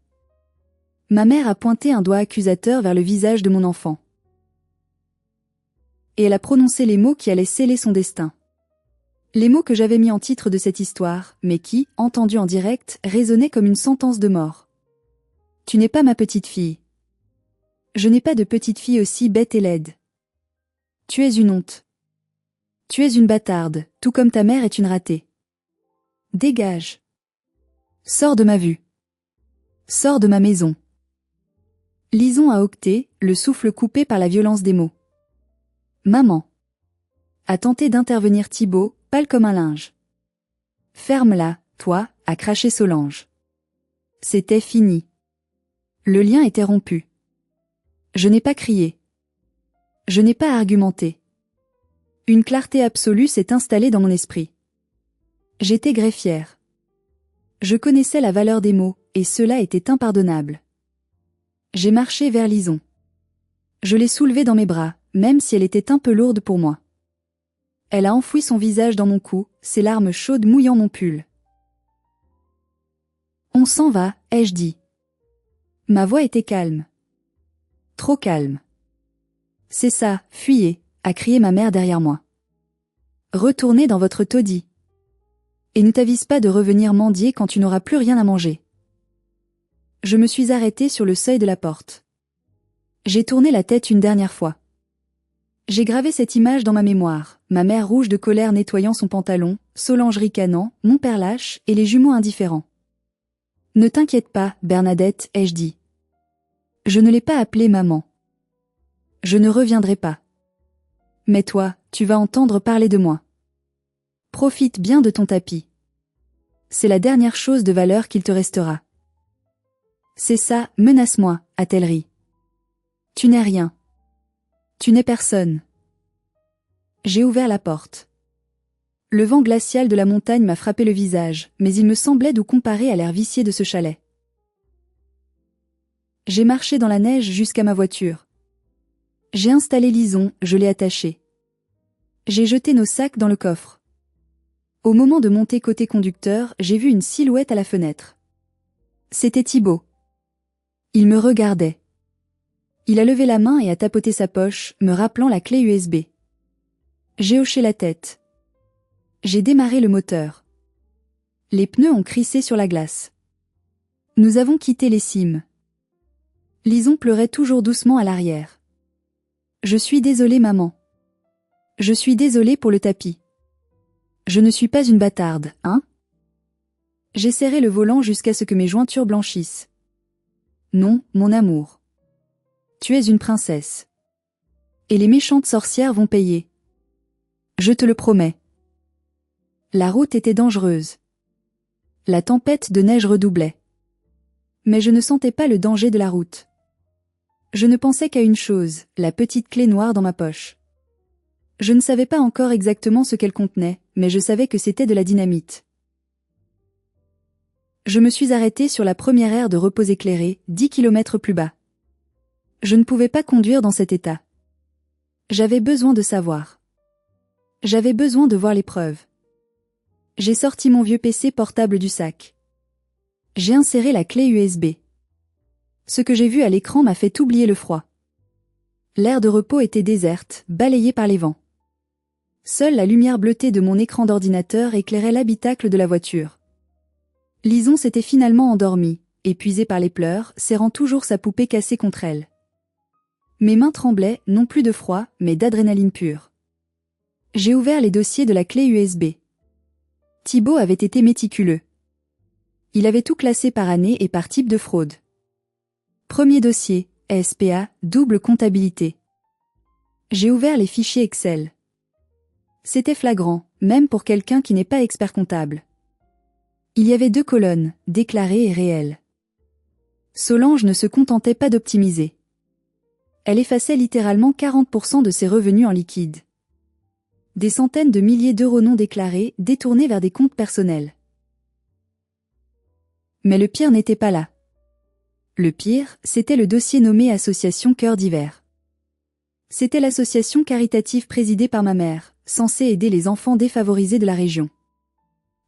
Ma mère a pointé un doigt accusateur vers le visage de mon enfant. Et elle a prononcé les mots qui allaient sceller son destin. Les mots que j'avais mis en titre de cette histoire, mais qui, entendus en direct, résonnaient comme une sentence de mort. Tu n'es pas ma petite fille. Je n'ai pas de petite fille aussi bête et laide. Tu es une honte. Tu es une bâtarde, tout comme ta mère est une ratée. Dégage. Sors de ma vue. Sors de ma maison. Lison a octé, le souffle coupé par la violence des mots. Maman. A tenté d'intervenir Thibaut, pâle comme un linge. Ferme-la, toi, a craché Solange. C'était fini. Le lien était rompu. Je n'ai pas crié. Je n'ai pas argumenté. Une clarté absolue s'est installée dans mon esprit. J'étais greffière. Je connaissais la valeur des mots, et cela était impardonnable. J'ai marché vers Lison. Je l'ai soulevée dans mes bras, même si elle était un peu lourde pour moi. Elle a enfoui son visage dans mon cou, ses larmes chaudes mouillant mon pull. On s'en va, ai-je dit. Ma voix était calme. Trop calme. C'est ça, fuyez, a crié ma mère derrière moi. Retournez dans votre taudis. Et ne t'avise pas de revenir mendier quand tu n'auras plus rien à manger. Je me suis arrêtée sur le seuil de la porte. J'ai tourné la tête une dernière fois. J'ai gravé cette image dans ma mémoire, ma mère rouge de colère nettoyant son pantalon, Solange ricanant, mon père lâche et les jumeaux indifférents. Ne t'inquiète pas, Bernadette, ai-je dit. Je ne l'ai pas appelée maman. Je ne reviendrai pas. Mais toi, tu vas entendre parler de moi. Profite bien de ton tapis. C'est la dernière chose de valeur qu'il te restera. C'est ça, menace-moi, a-t-elle ri. Tu n'es rien. Tu n'es personne. J'ai ouvert la porte. Le vent glacial de la montagne m'a frappé le visage, mais il me semblait doux comparé à l'air vicié de ce chalet. J'ai marché dans la neige jusqu'à ma voiture. J'ai installé Lison, je l'ai attachée. J'ai jeté nos sacs dans le coffre. Au moment de monter côté conducteur, j'ai vu une silhouette à la fenêtre. C'était Thibaut. Il me regardait. Il a levé la main et a tapoté sa poche, me rappelant la clé USB. J'ai hoché la tête. J'ai démarré le moteur. Les pneus ont crissé sur la glace. Nous avons quitté les cimes. Lison pleurait toujours doucement à l'arrière. Je suis désolée, maman. Je suis désolée pour le tapis. Je ne suis pas une bâtarde, hein? J'ai serré le volant jusqu'à ce que mes jointures blanchissent. Non, mon amour. Tu es une princesse. Et les méchantes sorcières vont payer. Je te le promets. La route était dangereuse. La tempête de neige redoublait. Mais je ne sentais pas le danger de la route. Je ne pensais qu'à une chose, la petite clé noire dans ma poche. Je ne savais pas encore exactement ce qu'elle contenait, mais je savais que c'était de la dynamite. Je me suis arrêtée sur la première aire de repos éclairée, 10 kilomètres plus bas. Je ne pouvais pas conduire dans cet état. J'avais besoin de savoir. J'avais besoin de voir les preuves. J'ai sorti mon vieux PC portable du sac. J'ai inséré la clé USB. Ce que j'ai vu à l'écran m'a fait oublier le froid. L'aire de repos était déserte, balayée par les vents. Seule la lumière bleutée de mon écran d'ordinateur éclairait l'habitacle de la voiture. Lison s'était finalement endormie, épuisée par les pleurs, serrant toujours sa poupée cassée contre elle. Mes mains tremblaient, non plus de froid, mais d'adrénaline pure. J'ai ouvert les dossiers de la clé USB. Thibaut avait été méticuleux. Il avait tout classé par année et par type de fraude. Premier dossier, SPA, double comptabilité. J'ai ouvert les fichiers Excel. C'était flagrant, même pour quelqu'un qui n'est pas expert comptable. Il y avait 2 colonnes, déclarées et réelles. Solange ne se contentait pas d'optimiser. Elle effaçait littéralement 40% de ses revenus en liquide. Des centaines de milliers d'euros non déclarés, détournés vers des comptes personnels. Mais le pire n'était pas là. Le pire, c'était le dossier nommé Association Cœur d'Hiver. C'était l'association caritative présidée par ma mère, censée aider les enfants défavorisés de la région.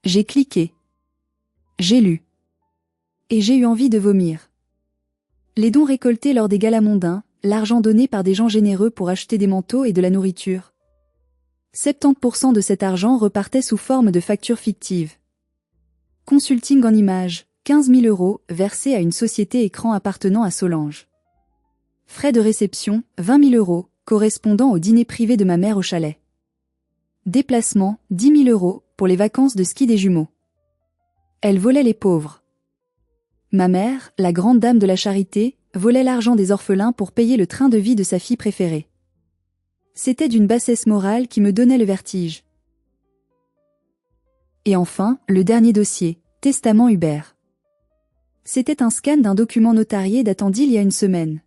J'ai cliqué. J'ai lu. Et j'ai eu envie de vomir. Les dons récoltés lors des galas mondains, l'argent donné par des gens généreux pour acheter des manteaux et de la nourriture. 70% de cet argent repartait sous forme de factures fictives. Consulting en images, 15 000 € versés à une société écran appartenant à Solange. Frais de réception, 20 000 €, correspondant au dîner privé de ma mère au chalet. Déplacement, 10 000 € pour les vacances de ski des jumeaux. Elle volait les pauvres. Ma mère, la grande dame de la charité, volait l'argent des orphelins pour payer le train de vie de sa fille préférée. C'était d'une bassesse morale qui me donnait le vertige. Et enfin, le dernier dossier, testament Hubert. C'était un scan d'un document notarié datant d'il y a une semaine.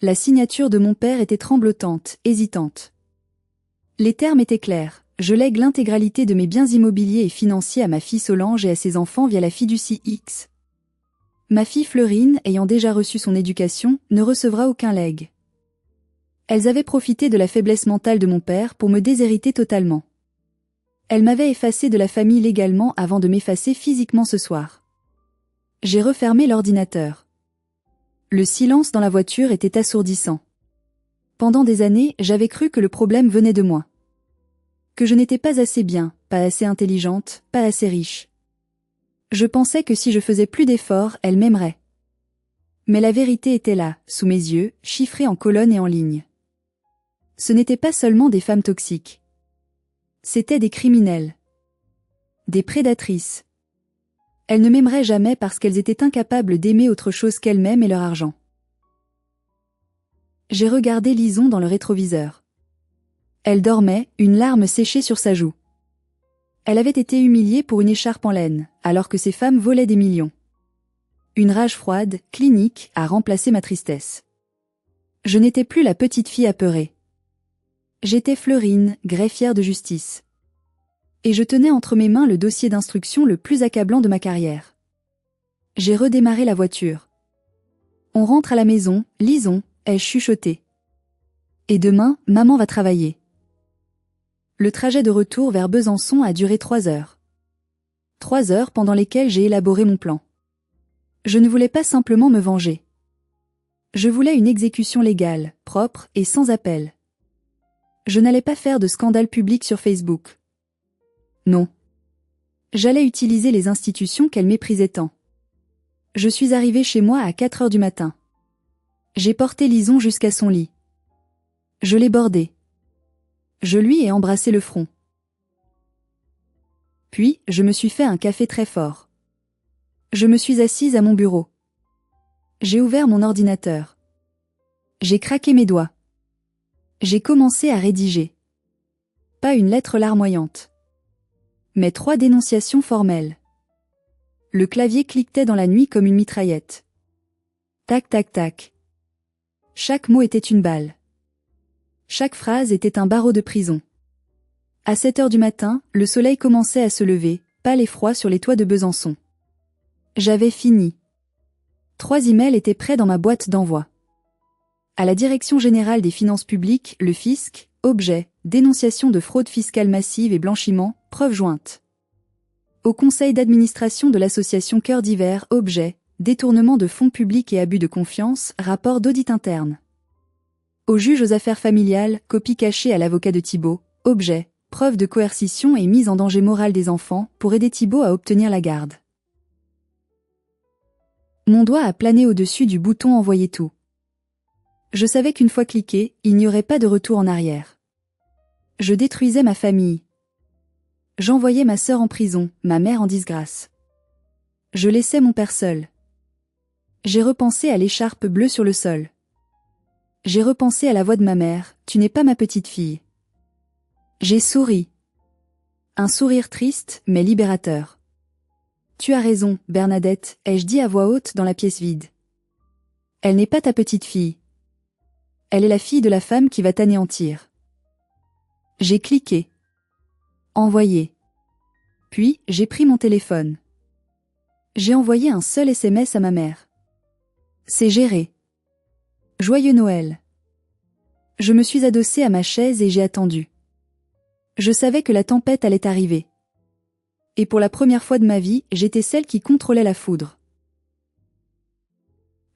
La signature de mon père était tremblotante, hésitante. Les termes étaient clairs. Je lègue l'intégralité de mes biens immobiliers et financiers à ma fille Solange et à ses enfants via la fiducie X. Ma fille Fleurine, ayant déjà reçu son éducation, ne recevra aucun legs. Elles avaient profité de la faiblesse mentale de mon père pour me déshériter totalement. Elle m'avait effacé de la famille légalement avant de m'effacer physiquement ce soir. J'ai refermé l'ordinateur. Le silence dans la voiture était assourdissant. Pendant des années, j'avais cru que le problème venait de moi. Que je n'étais pas assez bien, pas assez intelligente, pas assez riche. Je pensais que si je faisais plus d'efforts, elle m'aimerait. Mais la vérité était là, sous mes yeux, chiffrée en colonnes et en lignes. Ce n'étaient pas seulement des femmes toxiques. C'étaient des criminels. Des prédatrices. Elles ne m'aimeraient jamais parce qu'elles étaient incapables d'aimer autre chose qu'elles-mêmes et leur argent. J'ai regardé Lison dans le rétroviseur. Elle dormait, une larme séchée sur sa joue. Elle avait été humiliée pour une écharpe en laine, alors que ces femmes volaient des millions. Une rage froide, clinique, a remplacé ma tristesse. Je n'étais plus la petite fille apeurée. J'étais Fleurine, greffière de justice. Et je tenais entre mes mains le dossier d'instruction le plus accablant de ma carrière. J'ai redémarré la voiture. On rentre à la maison, Lison, ai-je chuchoté. Et demain, maman va travailler. Le trajet de retour vers Besançon a duré 3 heures. 3 heures pendant lesquelles j'ai élaboré mon plan. Je ne voulais pas simplement me venger. Je voulais une exécution légale, propre et sans appel. Je n'allais pas faire de scandale public sur Facebook. Non. J'allais utiliser les institutions qu'elle méprisait tant. Je suis arrivée chez moi à 4 heures du matin. J'ai porté Lison jusqu'à son lit. Je l'ai bordée. Je lui ai embrassé le front. Puis, je me suis fait un café très fort. Je me suis assise à mon bureau. J'ai ouvert mon ordinateur. J'ai craqué mes doigts. J'ai commencé à rédiger. Pas une lettre larmoyante. Mais 3 dénonciations formelles. Le clavier cliquetait dans la nuit comme une mitraillette. Tac tac tac. Chaque mot était une balle. Chaque phrase était un barreau de prison. À 7 heures du matin, le soleil commençait à se lever, pâle et froid sur les toits de Besançon. J'avais fini. 3 emails étaient prêts dans ma boîte d'envoi. À la Direction générale des finances publiques, le fisc, objet, dénonciation de fraude fiscale massive et blanchiment, preuve jointe. Au conseil d'administration de l'association Cœur d'hiver, objet, détournement de fonds publics et abus de confiance, rapport d'audit interne. Au juge aux affaires familiales, copie cachée à l'avocat de Thibault, objet, preuve de coercition et mise en danger moral des enfants pour aider Thibault à obtenir la garde. Mon doigt a plané au-dessus du bouton envoyer tout. Je savais qu'une fois cliqué, il n'y aurait pas de retour en arrière. Je détruisais ma famille. J'envoyais ma sœur en prison, ma mère en disgrâce. Je laissais mon père seul. J'ai repensé à l'écharpe bleue sur le sol. J'ai repensé à la voix de ma mère, tu n'es pas ma petite fille. J'ai souri. Un sourire triste, mais libérateur. Tu as raison, Bernadette, ai-je dit à voix haute dans la pièce vide. Elle n'est pas ta petite fille. Elle est la fille de la femme qui va t'anéantir. J'ai cliqué. Envoyer. Puis, j'ai pris mon téléphone. J'ai envoyé un seul SMS à ma mère. C'est géré. Joyeux Noël. Je me suis adossée à ma chaise et j'ai attendu. Je savais que la tempête allait arriver. Et pour la première fois de ma vie, j'étais celle qui contrôlait la foudre.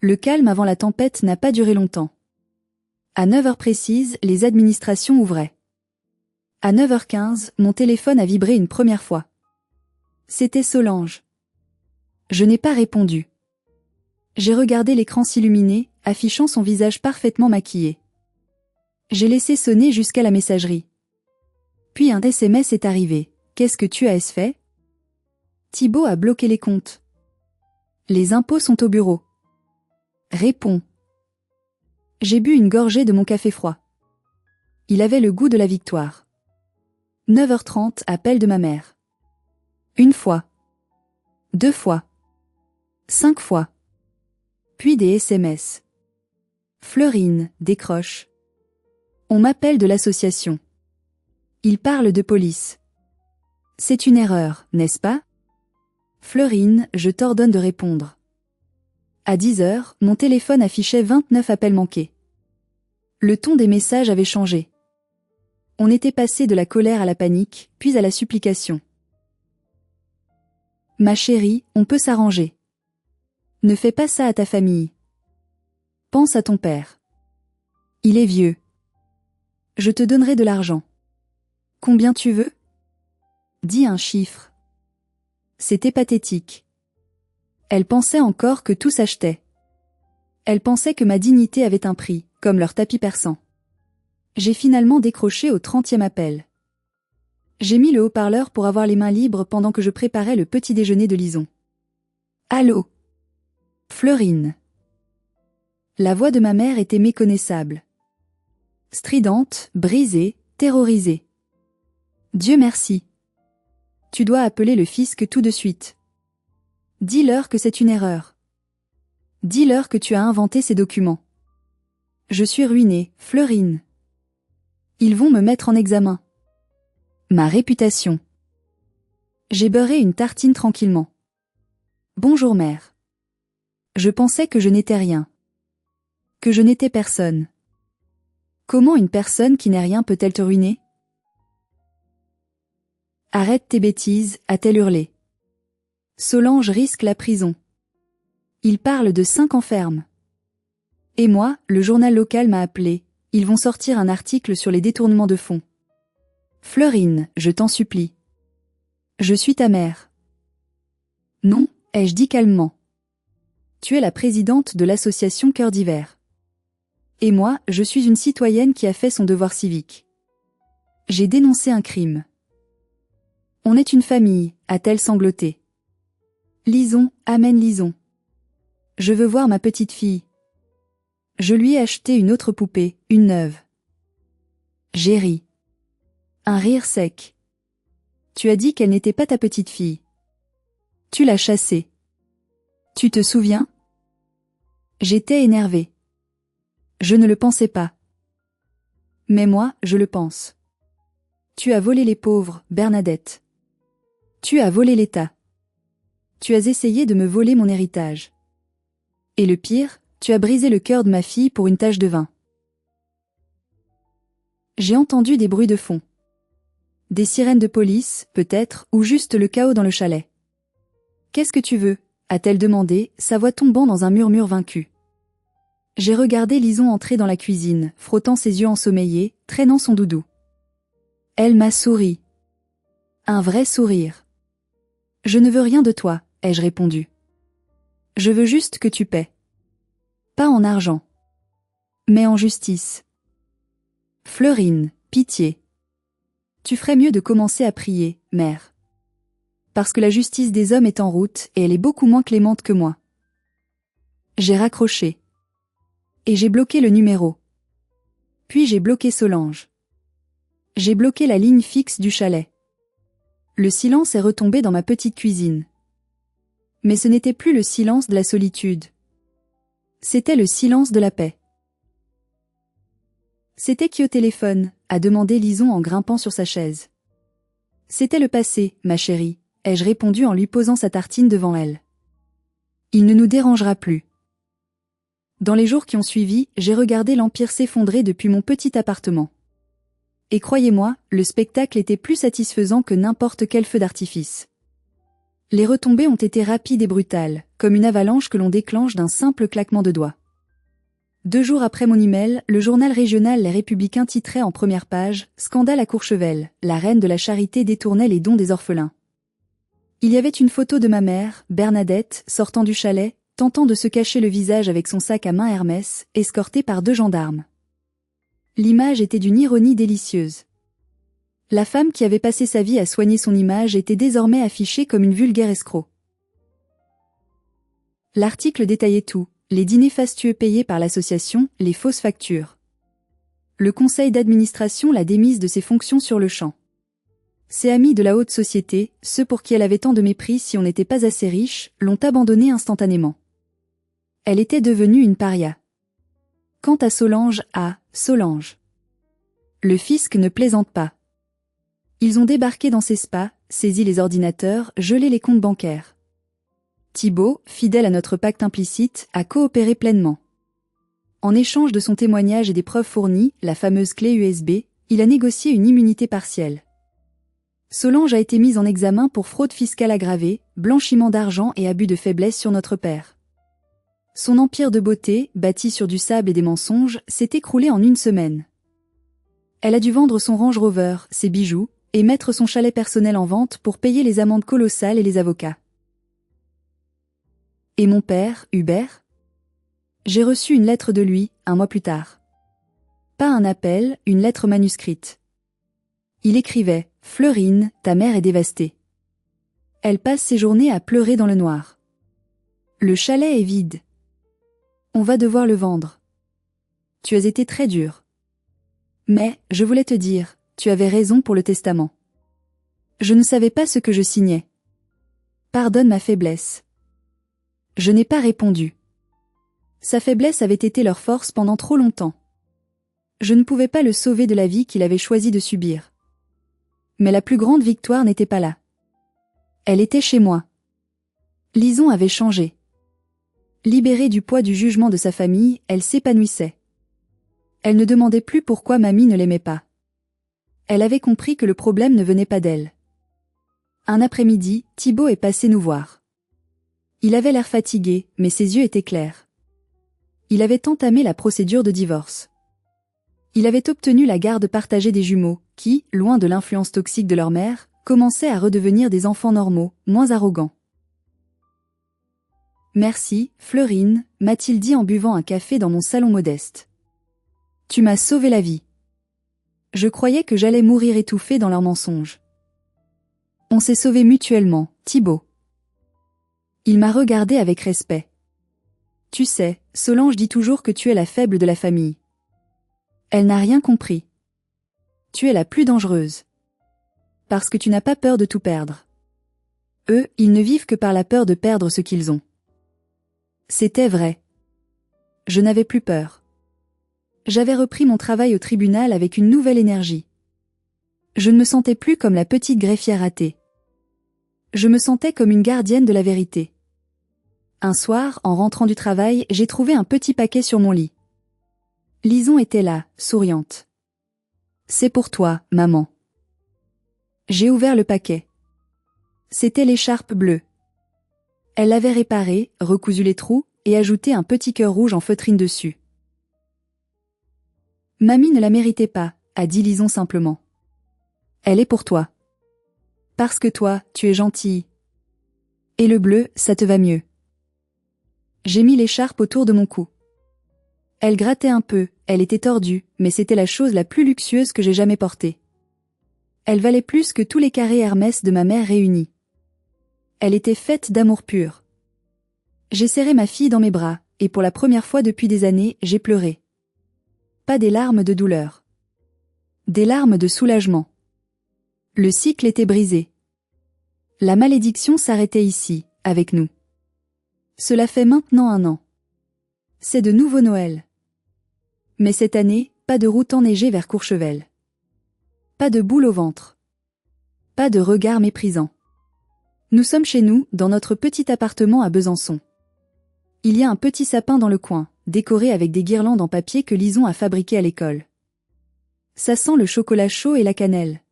Le calme avant la tempête n'a pas duré longtemps. À 9 heures précises, les administrations ouvraient. À 9h15, mon téléphone a vibré une première fois. C'était Solange. Je n'ai pas répondu. J'ai regardé l'écran s'illuminer, affichant son visage parfaitement maquillé. J'ai laissé sonner jusqu'à la messagerie. Puis un SMS est arrivé. Qu'est-ce que tu as fait? Thibault a bloqué les comptes. Les impôts sont au bureau. Réponds. J'ai bu une gorgée de mon café froid. Il avait le goût de la victoire. 9h30, appel de ma mère. 1 fois. 2 fois. 5 fois. Puis des SMS. Fleurine, décroche. On m'appelle de l'association. Il parle de police. C'est une erreur, n'est-ce pas? Fleurine, je t'ordonne de répondre. À 10h, mon téléphone affichait 29 appels manqués. Le ton des messages avait changé. On était passé de la colère à la panique, puis à la supplication. Ma chérie, on peut s'arranger. Ne fais pas ça à ta famille. Pense à ton père. Il est vieux. Je te donnerai de l'argent. Combien tu veux? Dis un chiffre. C'était pathétique. Elle pensait encore que tout s'achetait. Elle pensait que ma dignité avait un prix, comme leur tapis persan. J'ai finalement décroché au 30e appel. J'ai mis le haut-parleur pour avoir les mains libres pendant que je préparais le petit déjeuner de Lison. Allô? Fleurine. La voix de ma mère était méconnaissable. Stridente, brisée, terrorisée. Dieu merci. Tu dois appeler le fisc tout de suite. Dis-leur que c'est une erreur. Dis-leur que tu as inventé ces documents. Je suis ruinée, Fleurine. Ils vont me mettre en examen. Ma réputation. J'ai beurré une tartine tranquillement. Bonjour mère. Je pensais que je n'étais rien. Que je n'étais personne. Comment une personne qui n'est rien peut-elle te ruiner? Arrête tes bêtises, a-t-elle hurlé. Solange risque la prison. Il parle de 5 ans ferme. Et moi, le journal local m'a appelé, ils vont sortir un article sur les détournements de fonds. Fleurine, je t'en supplie. Je suis ta mère. Non, ai-je dit calmement. Tu es la présidente de l'association Cœur d'hiver. Et moi, je suis une citoyenne qui a fait son devoir civique. J'ai dénoncé un crime. On est une famille, a-t-elle sangloté. Lison, amène Lison. Je veux voir ma petite fille. Je lui ai acheté une autre poupée, une neuve. J'ai ri. Un rire sec. Tu as dit qu'elle n'était pas ta petite fille. Tu l'as chassée. Tu te souviens? J'étais énervée. Je ne le pensais pas. Mais moi, je le pense. Tu as volé les pauvres, Bernadette. Tu as volé l'État. Tu as essayé de me voler mon héritage. Et le pire, tu as brisé le cœur de ma fille pour une tache de vin. J'ai entendu des bruits de fond. Des sirènes de police, peut-être, ou juste le chaos dans le chalet. Qu'est-ce que tu veux? A-t-elle demandé, sa voix tombant dans un murmure vaincu. J'ai regardé Lison entrer dans la cuisine, frottant ses yeux ensommeillés, traînant son doudou. Elle m'a souri. Un vrai sourire. Je ne veux rien de toi, ai-je répondu. Je veux juste que tu paies. Pas en argent. Mais en justice. Fleurine, pitié. Tu ferais mieux de commencer à prier, mère. Parce que la justice des hommes est en route et elle est beaucoup moins clémente que moi. J'ai raccroché. Et j'ai bloqué le numéro. Puis j'ai bloqué Solange. J'ai bloqué la ligne fixe du chalet. Le silence est retombé dans ma petite cuisine. Mais ce n'était plus le silence de la solitude. C'était le silence de la paix. C'était qui au téléphone? A demandé Lison en grimpant sur sa chaise. C'était le passé, ma chérie, ai-je répondu en lui posant sa tartine devant elle. Il ne nous dérangera plus. Dans les jours qui ont suivi, j'ai regardé l'Empire s'effondrer depuis mon petit appartement. Et croyez-moi, le spectacle était plus satisfaisant que n'importe quel feu d'artifice. Les retombées ont été rapides et brutales, comme une avalanche que l'on déclenche d'un simple claquement de doigts. 2 jours après mon email, le journal régional Les Républicains titrait en première page « Scandale à Courchevel, la reine de la charité détournait les dons des orphelins ». Il y avait une photo de ma mère, Bernadette, sortant du chalet, tentant de se cacher le visage avec son sac à main Hermès, escortée par 2 gendarmes. L'image était d'une ironie délicieuse. La femme qui avait passé sa vie à soigner son image était désormais affichée comme une vulgaire escroc. L'article détaillait tout, les dîners fastueux payés par l'association, les fausses factures. Le conseil d'administration l'a démise de ses fonctions sur le champ. Ses amis de la haute société, ceux pour qui elle avait tant de mépris si on n'était pas assez riche, l'ont abandonnée instantanément. Elle était devenue une paria. Quant à Solange, Solange. Le fisc ne plaisante pas. Ils ont débarqué dans ses spas, saisi les ordinateurs, gelé les comptes bancaires. Thibault, fidèle à notre pacte implicite, a coopéré pleinement. En échange de son témoignage et des preuves fournies, la fameuse clé USB, il a négocié une immunité partielle. Solange a été mise en examen pour fraude fiscale aggravée, blanchiment d'argent et abus de faiblesse sur notre père. Son empire de beauté, bâti sur du sable et des mensonges, s'est écroulé en une semaine. Elle a dû vendre son Range Rover, ses bijoux, et mettre son chalet personnel en vente pour payer les amendes colossales et les avocats. Et mon père, Hubert? J'ai reçu une lettre de lui, un mois plus tard. Pas un appel, une lettre manuscrite. Il écrivait « Fleurine, ta mère est dévastée. Elle passe ses journées à pleurer dans le noir. Le chalet est vide. On va devoir le vendre. Tu as été très dur. Mais, je voulais te dire, tu avais raison pour le testament. Je ne savais pas ce que je signais. Pardonne ma faiblesse. » Je n'ai pas répondu. Sa faiblesse avait été leur force pendant trop longtemps. Je ne pouvais pas le sauver de la vie qu'il avait choisi de subir. Mais la plus grande victoire n'était pas là. Elle était chez moi. Lison avait changé. Libérée du poids du jugement de sa famille, elle s'épanouissait. Elle ne demandait plus pourquoi mamie ne l'aimait pas. Elle avait compris que le problème ne venait pas d'elle. Un après-midi, Thibault est passé nous voir. Il avait l'air fatigué, mais ses yeux étaient clairs. Il avait entamé la procédure de divorce. Il avait obtenu la garde partagée des jumeaux, qui, loin de l'influence toxique de leur mère, commençaient à redevenir des enfants normaux, moins arrogants. « Merci, Fleurine », m'a-t-il dit en buvant un café dans mon salon modeste. « Tu m'as sauvé la vie. Je croyais que j'allais mourir étouffée dans leurs mensonges. » On s'est sauvés mutuellement, Thibault. Il m'a regardé avec respect. « Tu sais, Solange dit toujours que tu es la faible de la famille. Elle n'a rien compris. Tu es la plus dangereuse. Parce que tu n'as pas peur de tout perdre. Eux, ils ne vivent que par la peur de perdre ce qu'ils ont. » C'était vrai. Je n'avais plus peur. J'avais repris mon travail au tribunal avec une nouvelle énergie. Je ne me sentais plus comme la petite greffière ratée. Je me sentais comme une gardienne de la vérité. Un soir, en rentrant du travail, j'ai trouvé un petit paquet sur mon lit. Lison était là, souriante. « C'est pour toi, maman. » J'ai ouvert le paquet. C'était l'écharpe bleue. Elle l'avait réparée, recousu les trous, et ajouté un petit cœur rouge en feutrine dessus. « Mamie ne la méritait pas, » a dit Lison simplement. « Elle est pour toi. Parce que toi, tu es gentille. Et le bleu, ça te va mieux. » J'ai mis l'écharpe autour de mon cou. Elle grattait un peu, elle était tordue, mais c'était la chose la plus luxueuse que j'ai jamais portée. Elle valait plus que tous les carrés Hermès de ma mère réunis. Elle était faite d'amour pur. J'ai serré ma fille dans mes bras, et pour la première fois depuis des années, j'ai pleuré. Pas des larmes de douleur. Des larmes de soulagement. Le cycle était brisé. La malédiction s'arrêtait ici, avec nous. Cela fait maintenant 1 an. C'est de nouveau Noël. Mais cette année, pas de route enneigée vers Courchevel. Pas de boule au ventre. Pas de regard méprisant. Nous sommes chez nous, dans notre petit appartement à Besançon. Il y a un petit sapin dans le coin, décoré avec des guirlandes en papier que Lison a fabriquées à l'école. Ça sent le chocolat chaud et la cannelle.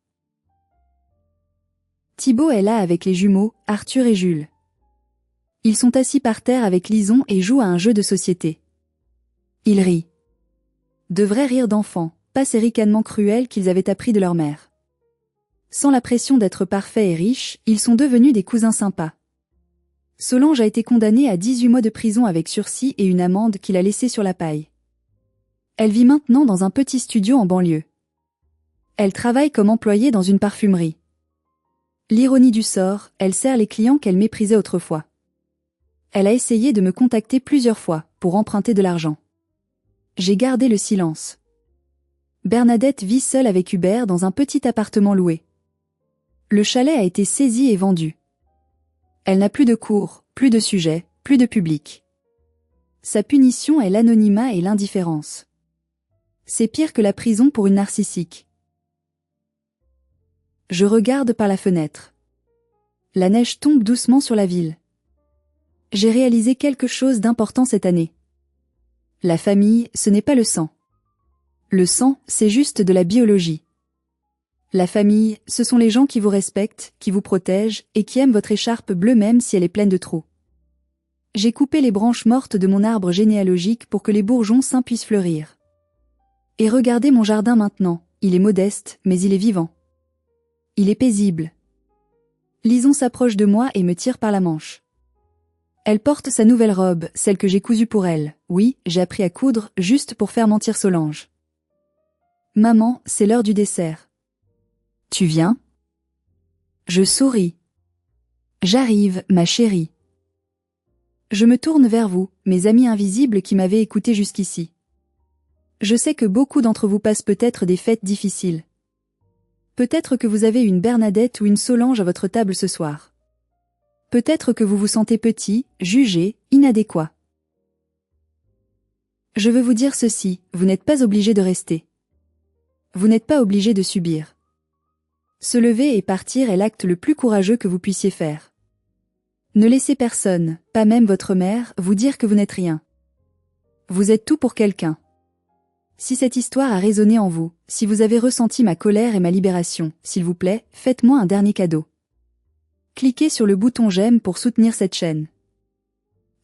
Thibault est là avec les jumeaux, Arthur et Jules. Ils sont assis par terre avec Lison et jouent à un jeu de société. Ils rient. De vrais rires d'enfants, pas ces ricanements cruels qu'ils avaient appris de leur mère. Sans la pression d'être parfaits et riches, ils sont devenus des cousins sympas. Solange a été condamnée à 18 mois de prison avec sursis et une amende qu'il a laissée sur la paille. Elle vit maintenant dans un petit studio en banlieue. Elle travaille comme employée dans une parfumerie. L'ironie du sort, elle sert les clients qu'elle méprisait autrefois. Elle a essayé de me contacter plusieurs fois, pour emprunter de l'argent. J'ai gardé le silence. Bernadette vit seule avec Hubert dans un petit appartement loué. Le chalet a été saisi et vendu. Elle n'a plus de cours, plus de sujet, plus de public. Sa punition est l'anonymat et l'indifférence. C'est pire que la prison pour une narcissique. Je regarde par la fenêtre. La neige tombe doucement sur la ville. J'ai réalisé quelque chose d'important cette année. La famille, ce n'est pas le sang. Le sang, c'est juste de la biologie. La famille, ce sont les gens qui vous respectent, qui vous protègent et qui aiment votre écharpe bleue même si elle est pleine de trous. J'ai coupé les branches mortes de mon arbre généalogique pour que les bourgeons sains puissent fleurir. Et regardez mon jardin maintenant, il est modeste, mais il est vivant. Il est paisible. Lison s'approche de moi et me tire par la manche. Elle porte sa nouvelle robe, celle que j'ai cousue pour elle. Oui, j'ai appris à coudre, juste pour faire mentir Solange. Maman, c'est l'heure du dessert. Tu viens? Je souris. J'arrive, ma chérie. Je me tourne vers vous, mes amis invisibles qui m'avaient écouté jusqu'ici. Je sais que beaucoup d'entre vous passent peut-être des fêtes difficiles. Peut-être que vous avez une Bernadette ou une Solange à votre table ce soir. Peut-être que vous vous sentez petit, jugé, inadéquat. Je veux vous dire ceci, vous n'êtes pas obligé de rester. Vous n'êtes pas obligé de subir. Se lever et partir est l'acte le plus courageux que vous puissiez faire. Ne laissez personne, pas même votre mère, vous dire que vous n'êtes rien. Vous êtes tout pour quelqu'un. Si cette histoire a résonné en vous, si vous avez ressenti ma colère et ma libération, s'il vous plaît, faites-moi un dernier cadeau. Cliquez sur le bouton j'aime pour soutenir cette chaîne.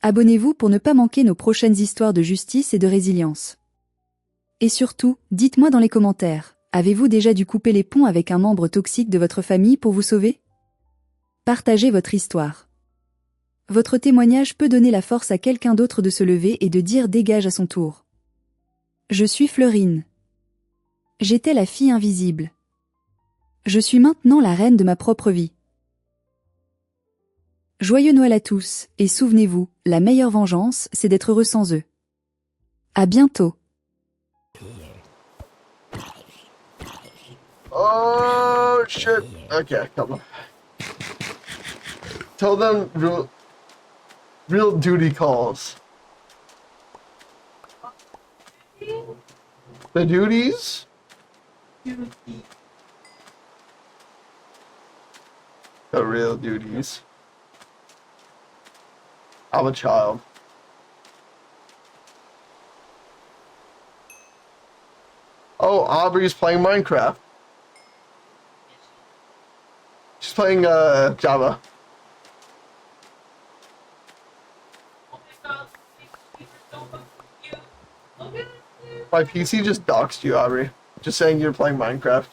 Abonnez-vous pour ne pas manquer nos prochaines histoires de justice et de résilience. Et surtout, dites-moi dans les commentaires, avez-vous déjà dû couper les ponts avec un membre toxique de votre famille pour vous sauver? Partagez votre histoire. Votre témoignage peut donner la force à quelqu'un d'autre de se lever et de dire dégage à son tour. Je suis Fleurine. J'étais la fille invisible. Je suis maintenant la reine de ma propre vie. Joyeux Noël à tous, et souvenez-vous, la meilleure vengeance, c'est d'être heureux sans eux. À bientôt. Oh shit. Okay, come on. Tell them real duty calls. The duties? The real duties. I'm a child. Oh, Aubrey's playing Minecraft. She's playing Java. My PC just doxed you, Aubrey. Just saying you're playing Minecraft.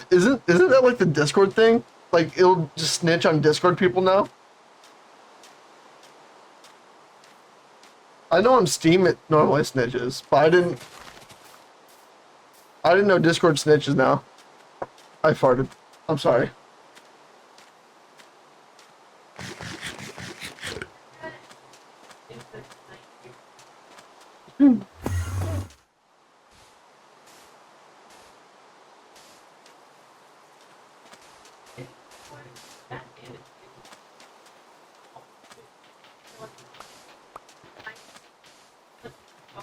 Isn't that like the Discord thing? Like it'll just snitch on Discord people now? I know on Steam it normally snitches, but I didn't know Discord snitches now. I farted. I'm sorry.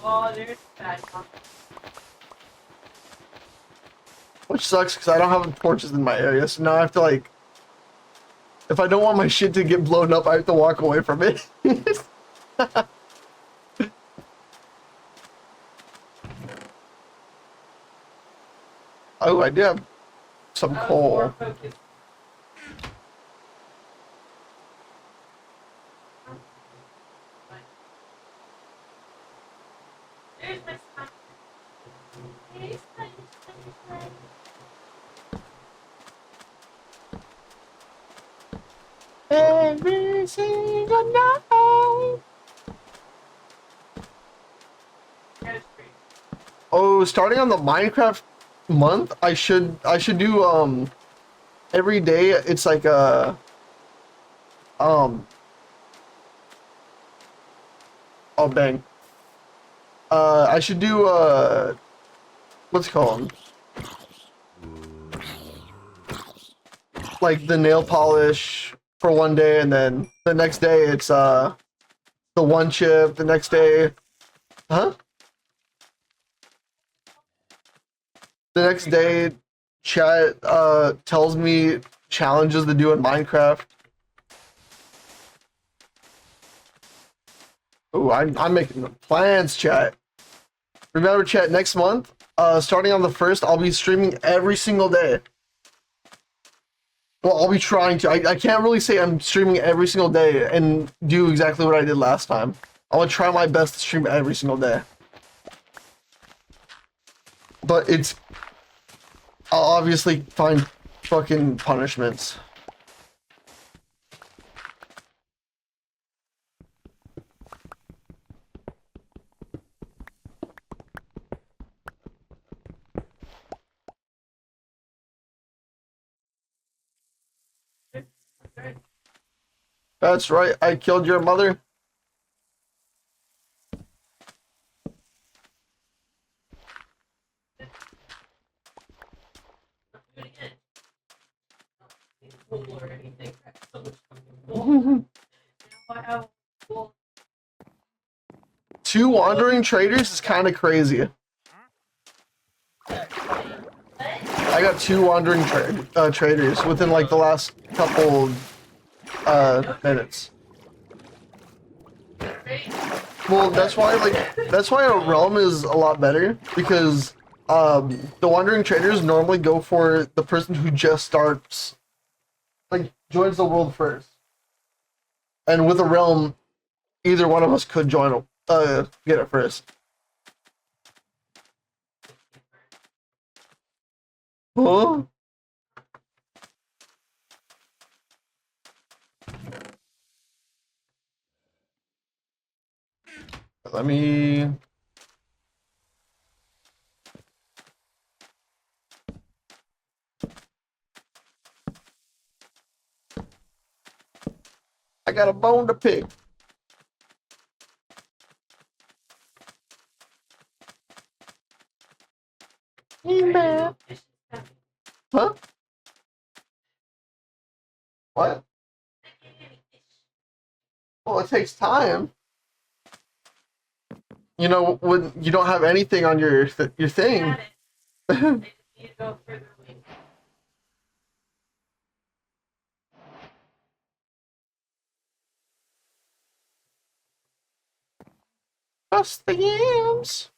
Oh, there's bad. Which sucks because I don't have torches in my area, so now I have to like, if I don't want my shit to get blown up, I have to walk away from it. Oh, I do have some coal. Every single night. Oh, starting on the Minecraft month, I should do every day. It's like a Oh, bang. I should do, what's it called? Like the nail polish for one day, and then the next day it's, the one chip, the next day, huh? The next day, chat, tells me challenges to do in Minecraft. Ooh, I'm making plans, chat. Remember, chat, next month, starting on the 1st, I'll be streaming every single day. Well, I'll be trying to. I can't really say I'm streaming every single day and do exactly what I did last time. I'm gonna try my best to stream every single day. But I'll obviously find fucking punishments. That's right, I killed your mother. Or anything. Two wandering traders is kind of crazy. I got two wandering traders within like the last couple minutes. Well, that's why a realm is a lot better, because the wandering traders normally go for the person who just starts, like, joins the world first. And with a realm, either one of us could get it first. Huh? Let me. I got a bone to pick. Huh? What? Well, it takes time. You know, when you don't have anything on your thing. Just the yams.